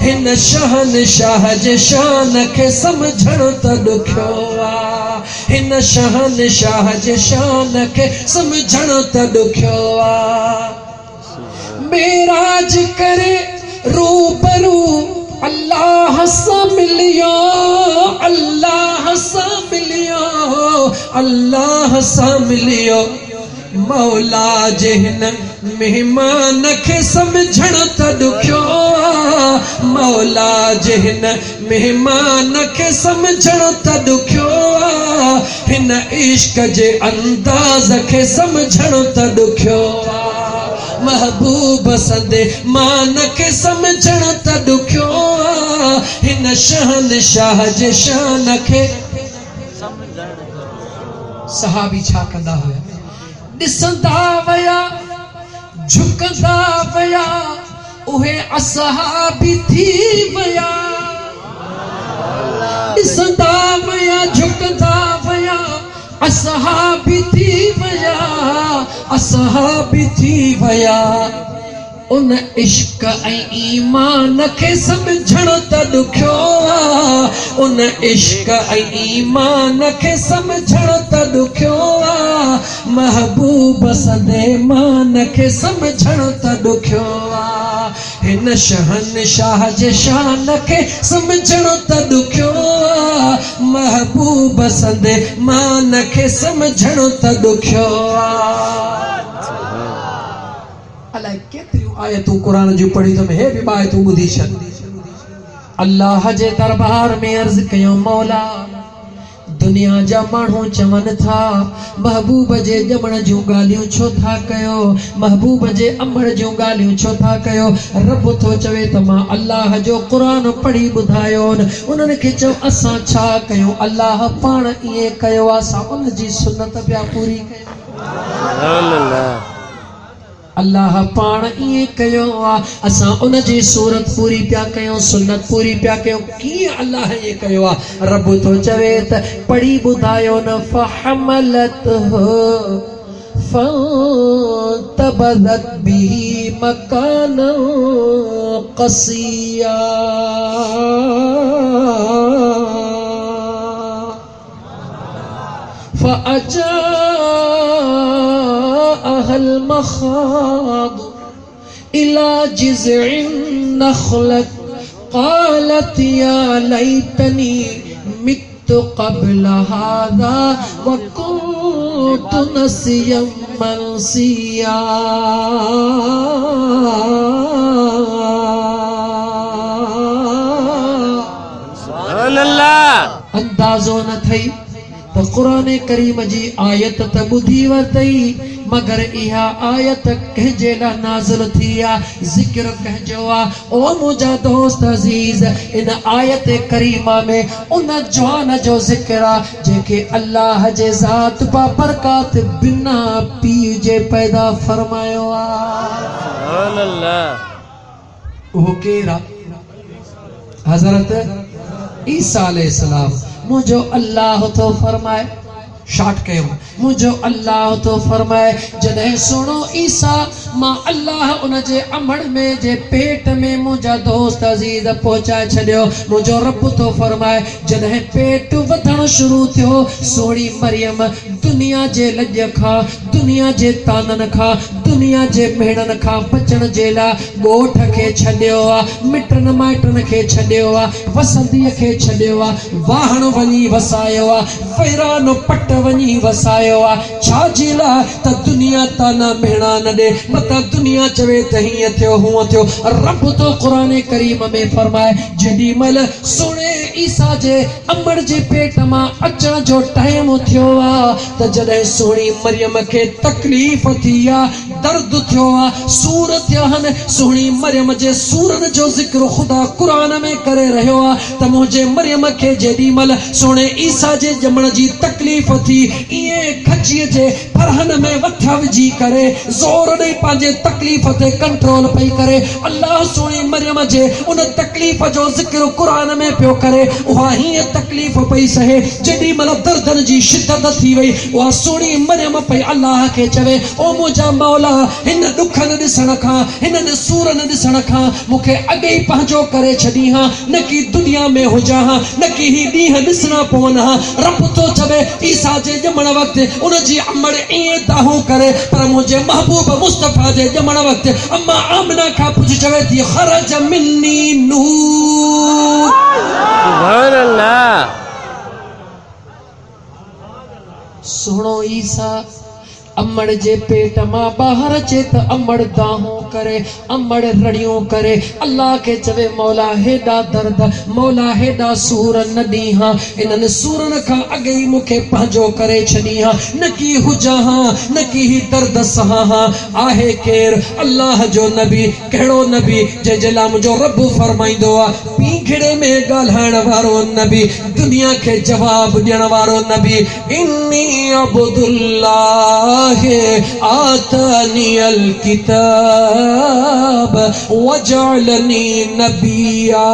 हिन शहनशाह जे शान खे समझण त ॾुखियो हिन शहनशाह जे शान खे समझण त ॾुखियो मेराज करे रूबरू अल्लाह सां मिलियो अल्लाह सां मिलियो अल्लाह सां मिलियो मौला जे हिन मेहमान खे समझण त ॾुखियो मौला जे हिन मेहमान खे समझण त ॾुखियो हिन इश्क जे अंदाज़ खे समझण त ॾुखियो महबूब सदे मान खे समझण त ॾुखियो हिन शहनशाह जे शान खे सहाबी छा कंदा हुया ॾिसंदा वया झुकंदा वया उहे असहाबी थी वया ॾिसंदा वया झुकंदा वया असहाबी थी वया असहाबी थी वया उन इश्क ऐं ईमान खे समझण त ॾुखियो उन इश्क ऐं ईमान खे समझण त ॾुखियो महबूब सदे मान खे समझण त ॾुखियो हिन शहनशाह जे शान खे समझण त ॾुखियो महबूब सदे मान खे समझण त ॾुखियो अलाए केतिरियूं आयतूं क़ुरान जूं पढ़ी त हे बि आयतूं ॿुधी छॾ अल्लाह जे दरबार में अर्ज़ कयो मौला दुनिया जा माण्हू चवनि था महबूब जे ॼमण जूं ॻाल्हियूं छो था कयो महबूब जे अमड़ जूं ॻाल्हियूं छो था कयो रब थो चवे त मां अल्लाह जो क़ुरान पढ़ी ॿुधायो उन्हनि खे चयो असां छा कयूं अल्लाह पाण ईअं कयो असां उन जी सुन्नत पिया पूरी कयूं अल्लाह पाण ईअं कयो असां उन जी सूरत पूरी पिया कयूं सुन्नत पूरी पिया कयूं कीअं अल्लाह ईअं कयो रब थो चवे त पढ़ी ॿुधायो न फहमलतहु फंतबज़त बिही मकाना क़सिया المخاض إلى جذع النخلة قالت يا ليتني مت قبل هذا وكنت نسيا منسيا سبحان الله अंदाज़ो न थई त क़ुरान करीम जी आयत त ॿुधी वरितई मगर इहा आयत कंहिंजे लाइ नाज़िल थी आहे ज़िक्र कंहिंजो आहे ओ मुंहिंजा दोस्त अज़ीज़ इन आयत करीमा में उन जवान जो ज़िक्र आहे जेके अल्लाह जे ज़ात बाबरकात बिना पीउ जे पैदा फरमायो आहे सुभान अल्लाह उहो केरु आहे हज़रत ईसा अलैहिस्सलाम मुझो अल्लाह तो फरमाए शाट कयो मुझो अल्लाह तो फरमाए जॾहिं सुनो ईसा मां अल्लाह उन जे अमड़ में जे पेट में मुंहिंजा दोस्त अज़ीज़ पहुचाए छॾियो। मुंहिंजो रब तो फरमाए जॾहिं पेट वधण शुरू थियो सोड़ी मरियम दुनिया जे लॼ खां दुनिया जे ताननि खां दुनिया जे मेड़नि खां बचण जे लाइ ॻोठ खे छॾियो आहे, मिटनि माइटनि खे छॾियो आहे, वसंदीअ खे छॾियो आहे, वाहण वञी वसायो आहे, वीरान पट वञी वसायो आहे। छाजे लाइ त दुनिया ताना मेड़ा न ॾे, मतां दुनिया चवे त हीअं थियो हूअं थियो। रब तो क़ुरान करीम में फरमाए जेॾी महिल सुणे ईसा जे अमड़ जे पेट मां अचण जो टाइम थियो आहे त जॾहिं सुहिणी मरियम खे तकलीफ़ थी आहे, दर्द थियो आहे, सूर थिया आहिनि, सुहिणी मरियम जे सूरनि जो ज़िक्र ख़ुदा क़ुरान में करे रहियो आहे त मुंहिंजे मरियम खे जेॾी महिल सुहिणे ईसा जे ॼमण जी तकलीफ़ थी ईअं खचीअ जे फरहन में वथा विझी करे ज़ोर ॾेई पंहिंजे तकलीफ़ ते कंट्रोल पई करे। अल्लाह सुहिणी मरियम जे उन तकलीफ़ जो ज़िक्र क़ुरान में पियो करे। उहा हीअं तकलीफ़ पई सहे जेॾी महिल दर्दनि जी शिदत थी वई, उहा सुहिणी मरियम पई अल्लाह खे चवे ओ मुंहिंजा मौला हिन ॾुखनि ॾिसण खां हिननि सूरनि ॾिसण खां मूंखे अॻे ई पंहिंजो करे छॾी हां, न की दुनिया में हुजां हां, न की ही ॾींहं ॾिसणा पवनि हां। रब तो चवे ईसा जे ॼमण वक़्तु उन जी अमड़ ईअं दाहूं करे, पर मुंहिंजे महबूब मुस्तफ़ा जे ॼमण वक़्तु अम्मा आमिना खां पुछी चवे थी ख़रज मिन्नी नूर। सुभान अल्लाह। सुहिणो ईसा अमड़ जे पेट मां ॿाहिरि अचे त अमड़ दाहूं करे, अमड़ रड़ियूं करे, अल्लाह खे चवे मौला हेॾा दर्द, मौला हेॾा सूर न ॾी हां, इन्हनि सूरनि खां अॻे ई मूंखे पंहिंजो करे छॾी हां, न की हुजां हां, न की ही दर्द सहां हां। आहे केरु अल्लाह जो नबी, कहिड़ो नबी जंहिंजे लाइ मुंहिंजो रब फरमाईंदो आहे पींघड़े में ॻाल्हाइण वारो नबी, दुनिया खे जवाब ॾियण वारो नबी। इन्नी अब्दुल्लाह आतानी अल किताब वजअलनी नबिया।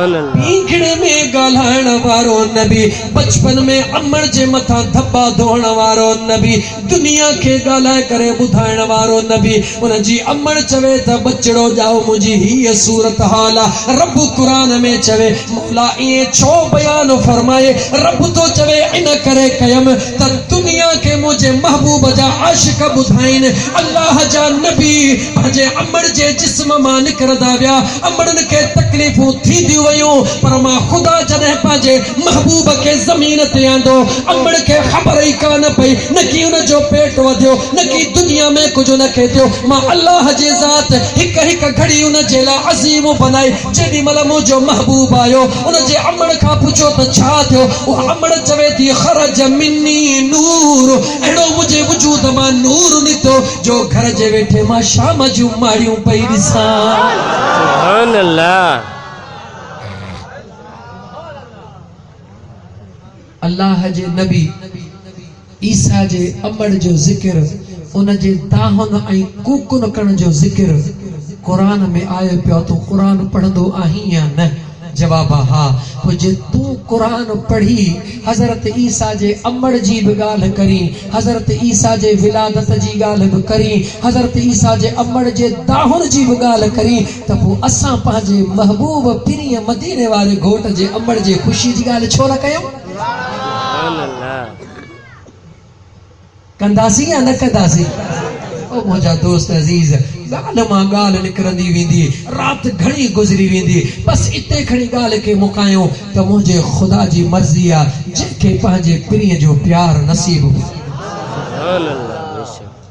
पींघड़े में ॻाल्हाइण वारो नबी, बचपन में अमड़ जे मथां धब्बा धोअण वारो नबी, दुनिया खे ॻाल्हाए करे ॿुधाइण वारो नबी। उन जी अमड़ चवे त बचड़ो ॼाओ मुंहिंजी हीअ सूरत हाल आहे। रब क़ुरान में चवे मौला ईअं छो बयान फरमाए? रब तो चवे इन करे कयमि त दुनिया खे मुंहिंजे महबूब जा आशिक ॿुधाइनि। अल्लाह जा नबी पंहिंजे अमड़ जे जिस्म मां निकिरंदा विया, अमड़नि खे तकलीफ़ूं थींदियूं वयूं, पर मां ख़ुदा जॾहिं पंहिंजे महबूब खे ज़मीन ते आंदो, अमड़ खे ख़बर ई कान पई, न की उन जो पेट वधियो, न की दुनिया में कुझु न खे थियो। मां अल्लाह जे ज़ात हिक हिक घड़ी उन जे लाइ अज़ीम बनाई। जेॾी महिल मुंहिंजो महबूब आयो, उन जे अमड़ खां पुछो त छा थियो? उहा अमड़ चवे थी ख़रज मिन्नी नूर, अहिड़ो मुंहिंजे वजूद मां नूर निकितो जो घर जे वेठे मां शाम जूं माड़ियूं पई ॾिसां। सुभान अल्लाह। अल्लाह जे नबी ईसा जे अमड़ जो ज़िक्र, उन जे दाहुन ऐं कूकुन करण जो ज़िक्र क़ुरान में आयो पियो। तूं क़ुरान पढ़ंदो आहीं या न? जवाब हा। पोइ जे तूं क़ुरान पढ़ी हज़रत ईसा जे अमड़ जी बि ॻाल्हि करी, हज़रत ईसा जे विलादत जी ॻाल्हि बि करी, हज़रत ईसा जे अमड़ जे दाहुन जी बि ॻाल्हि करी, त पोइ असां पंहिंजे महबूब पीरीअ मदीने वारे घोट जे अमड़ जे ख़ुशी जी ॻाल्हि छो न कयूं? कंदासीं या न कंदासीं? ओ मुंहिंजा दोस्त अज़ीज़, ॻाल्हि मां ॻाल्हि निकिरंदी वेंदी, राति घणी गुज़री वेंदी, बसि इते खणी ॻाल्हि खे मुकायूं त मुंहिंजे ख़ुदा जी मर्ज़ी आहे जंहिंखे पंहिंजे पीरीअ जो प्यार नसीब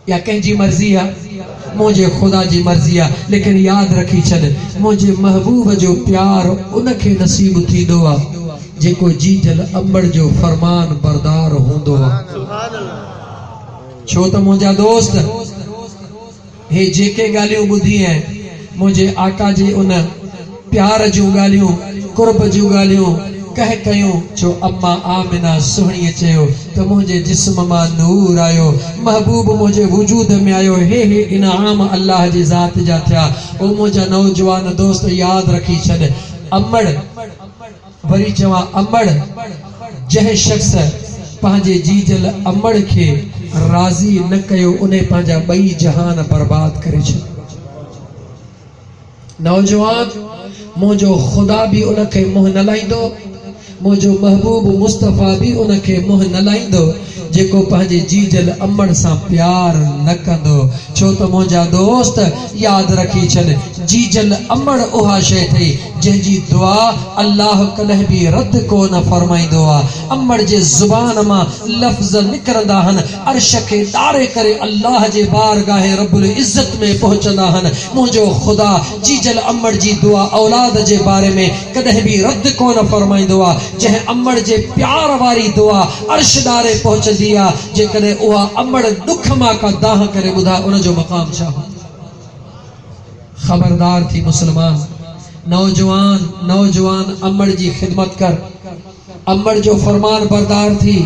या कंहिंजी मर्ज़ी आहे, मुंहिंजे ख़ुदा जी मर्ज़ी आहे। लेकिन यादि रखी छॾ, मुंहिंजे महबूब जो प्यार उनखे नसीब थींदो आहे जेको जीजल अमड़ जो फरमान बरदार हूंदो आहे। छो त मुंहिंजा दोस्त हे जेके ॻाल्हियूं ॿुधी आहिनि, मुंहिंजे आका जे उन प्यार जूं ॻाल्हियूं, कुर्ब जूं ॻाल्हियूं कह कयूं। छो अम्मा आमिना सुहिणीअ चयो त मुंहिंजे जिस्म मां नूर आयो, महबूब मुंहिंजे वजूद में आयो। हे इनाम अल्लाह जी ज़ात जा थिया। ओ मुंहिंजा नौजवान दोस्त यादि रखी छॾ, अमड़ वरी चवां अमड़ जंहिं शख़्स पंहिंजे जीजल अमड़ खे राज़ी न कयो, उन्हें पंहिंजा ॿई जहान बर्बाद करे छॾियो। नौजवान, मुंहिंजो ख़ुदा भी उनखे मुंहुं न लाहींदो, मुंहिंजो महबूब मुस्तफ़ा भी उनखे मुंहुं न लाहींदो जेको पंहिंजे जीजल अमड़ सां प्यार न कंदो। छो त मुंहिंजा दोस्त याद रखी छॾ, जीजल अमड़ उहा शइ थी जंहिंजी दुआ अल्लाह कॾहिं बि रद्द कोन फरमाईंदो आहे। अमड़ जे ज़ुबान मां लफ़्ज़ निकिरंदा आहिनि, अर्श खे ॾारे करे अल्लाह जे बारगाह रब्बुल इज़्ज़त में पहुचंदा आहिनि। मुंहिंजो ख़ुदा जीजल अमड़ जी दुआ औलाद जे बारे में कॾहिं बि रद्द कोन फरमाईंदो आहे। जंहिं अमड़ जे प्यार वारी दुआ अर्श ॾारे पहुचंदी आहे, जेकॾहिं उहा अमड़ दुख मां का दाह करे ॿुधाए उनजो मक़ाम छा हो। खबरदार थी मुसलमान, नौजवान नौजवान अमड़ जी खिदमत कर, अमड़ जो फरमान बरदार थी,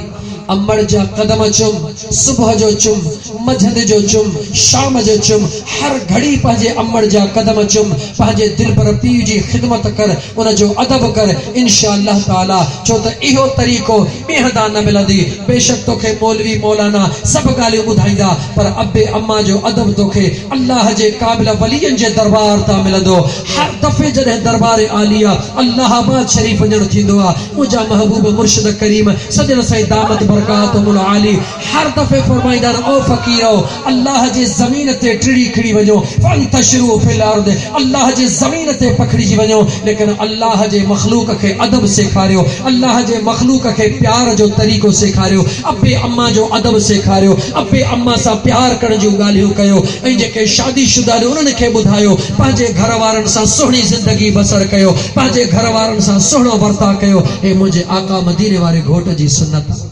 अमड़ जा कदम चुम, सुबह जो चुम, मंझंद जो चुम, शाम जो चुम, हर घड़ी पंहिंजे अमड़ जा कदम चुम, पंहिंजे दिल पर पीउ जी खिदमत कर, उनजो अदब कर, इंशाअल्लाह ताला। छो त इहो तरीक़ो ॿिए न मिलंदी। बेशक तोखे मौलवी मौलाना सभु ॻाल्हियूं ॿुधाईंदा, पर अबे अम्मा जो अदब तोखे अल्लाह जे क़ाबिल वलियनि जे दरबार तां मिलंदो। हर दफ़े जॾहिं दरबार आलिया अल्लाहाबाद शरीफ़ वञणु थींदो आहे, मुंहिंजा महबूब मुर्शिद करीम सजन साईं दामत बरकातुहुल आली हर दफ़े फरमाईंदा आहिनि, ओ फ़क़ीरो अल्लाह जे ज़मीन ते टिड़ी खिड़ी वञो, फंतशिरू फिल अर्द, अल्लाह जे ज़मीन ते पखिड़िजी वञो। लेकिन अल्लाह जे मख़लूक खे अदब सेखारियो, अल्लाह जे मख़लूक खे प्यार जो तरीक़ो सेखारियो, अबे अम्मा जो अदब सेखारियो, अबे अम्मा सां प्यार करण जूं ॻाल्हियूं कयो। ऐं जेके शादीशुदा उन्हनि खे ॿुधायो पंहिंजे घर वारनि सां सुहिणी ज़िंदगी बसर कयो, पंहिंजे घर वारनि सां सुहिणो वर्ता कयो। हे मुंहिंजे आका मदीने वारे घोट जी सुन्नत।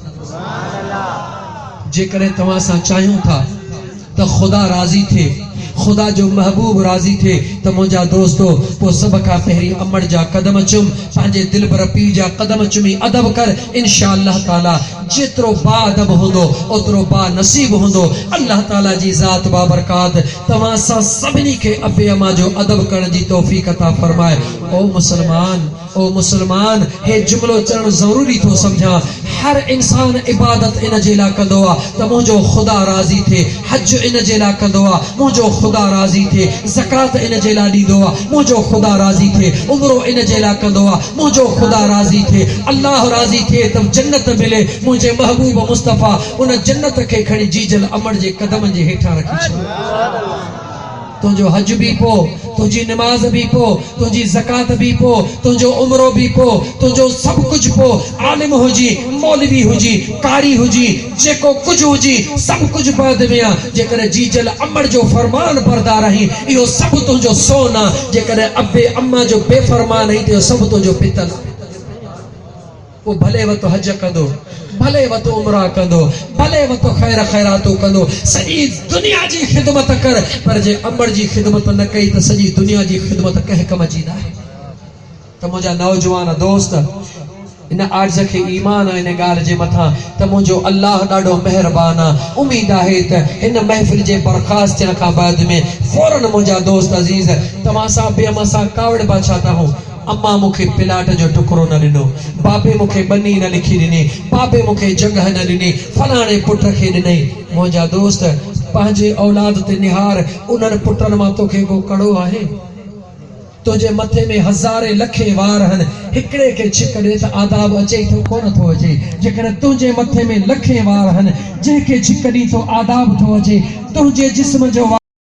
जेकॾहिं तव्हां सां चाहियूं था त ख़ुदा राज़ी थिए, ख़ुदा जो महबूब राज़ी थिए, त मुंहिंजा दोस्तो पोइ सभ खां पहिरीं अमड़ जा कदम चुम, पंहिंजे दिल पर पीउ जा कदम चुमी अदब कर। इंशाअल्लाह ताला जेतिरो बाअदब हूंदो ओतिरो बा नसीब हूंदो। अल्लाह ताला जी ज़ात बाबरकात तव्हां सां सभिनी खे अबे अम्मा जो अदब करण जी तौफ़ीक़ अता फरमाए। ओ मुसलमान, ओ मुसलमान, हे जुमिलो चवणु ज़रूरी थो सम्झां। हर इंसान इबादत इन जे लाइ कंदो आहे त मुंहिंजो ख़ुदा राज़ी थिए, हज इन जे लाइ कंदो आहे मुंहिंजो ख़ुदा राज़ी थिए, ज़कात इन जे लाइ ॾींदो आहे मुंहिंजो ख़ुदा राज़ी थिए, उम्रो इन जे लाइ कंदो आहे मुंहिंजो ख़ुदा राज़ी थिए। अल्लाह राज़ी थिए त जन्नत मिले। मुंहिंजे महबूब मुस्तफ़ा उन जन्नत खे खणी जीजल अमड़ जे कदमनि जे हेठां रखी छॾियो। तुंहिंजो हज भी पो, तुंहिंजी निमाज़ भी पो, तुंहिंजी ज़कात भी पो, तुंहिंजो उम्रो भी पो, तुंहिंजो सभु कुझु पो। आलिम हुजी, मौलवी हुजी, कारी हुजी, जेको कुझु हुजी, सभु कुझु बाद में आहे। जेकॾहिं जीजल अमड़ जो फरमान बरदार आहीं, इहो सभु तुंहिंजो सोन आहे। जेकॾहिं अबे अम्मा जो बेफ़रमान आहीं त इहो सभु तुंहिंजो पितल। पोइ भले वतो हज कंदो, भले वतो उमरा कंदो, भले वतो खैर खैरातूं कंदो, सॼी दुनिया जी ख़िदमत कर, पर जे अमड़ जी ख़िदमत न कई त सॼी दुनिया जी ख़िदमत कंहिं कम जी न आहे। त मुंहिंजा नौजवान दोस्त, इन आर्ज़ खे ईमान आहे इन ॻाल्हि जे मथां त मुंहिंजो अल्लाह ॾाढो महिरबान आहे। उमेद आहे त हिन महफ़िल जे बरख़ास्त थियण खां बाद में फौरन मुंहिंजा दोस्त अज़ीज़ तव्हां सां बे अम्मा सां कावड़ बाछा था हूं। अम्मा मूंखे प्लाट जो टुकड़ो न ॾिनो, बाबे मूंखे बनी न लिखी ॾिनी, बाबे मूंखे जगह न ॾिनी, फलाणे पुट खे ॾिनई। मुंहिंजा दोस्त पंहिंजे औलाद ते निहार, उन्हनि पुटनि मां तोखे को कड़ो आहे? तुंहिंजे मथे में हज़ारे लखे वार आहिनि, हिकिड़े खे छिक ॾे त आदाब अचे थो कोन थो अचे। जेकॾहिं तुंहिंजे मथे में लखे वार आहिनि, जंहिंखे छिक ॾी थो आदाब थो अचे। तुंहिंजे जिस्म जो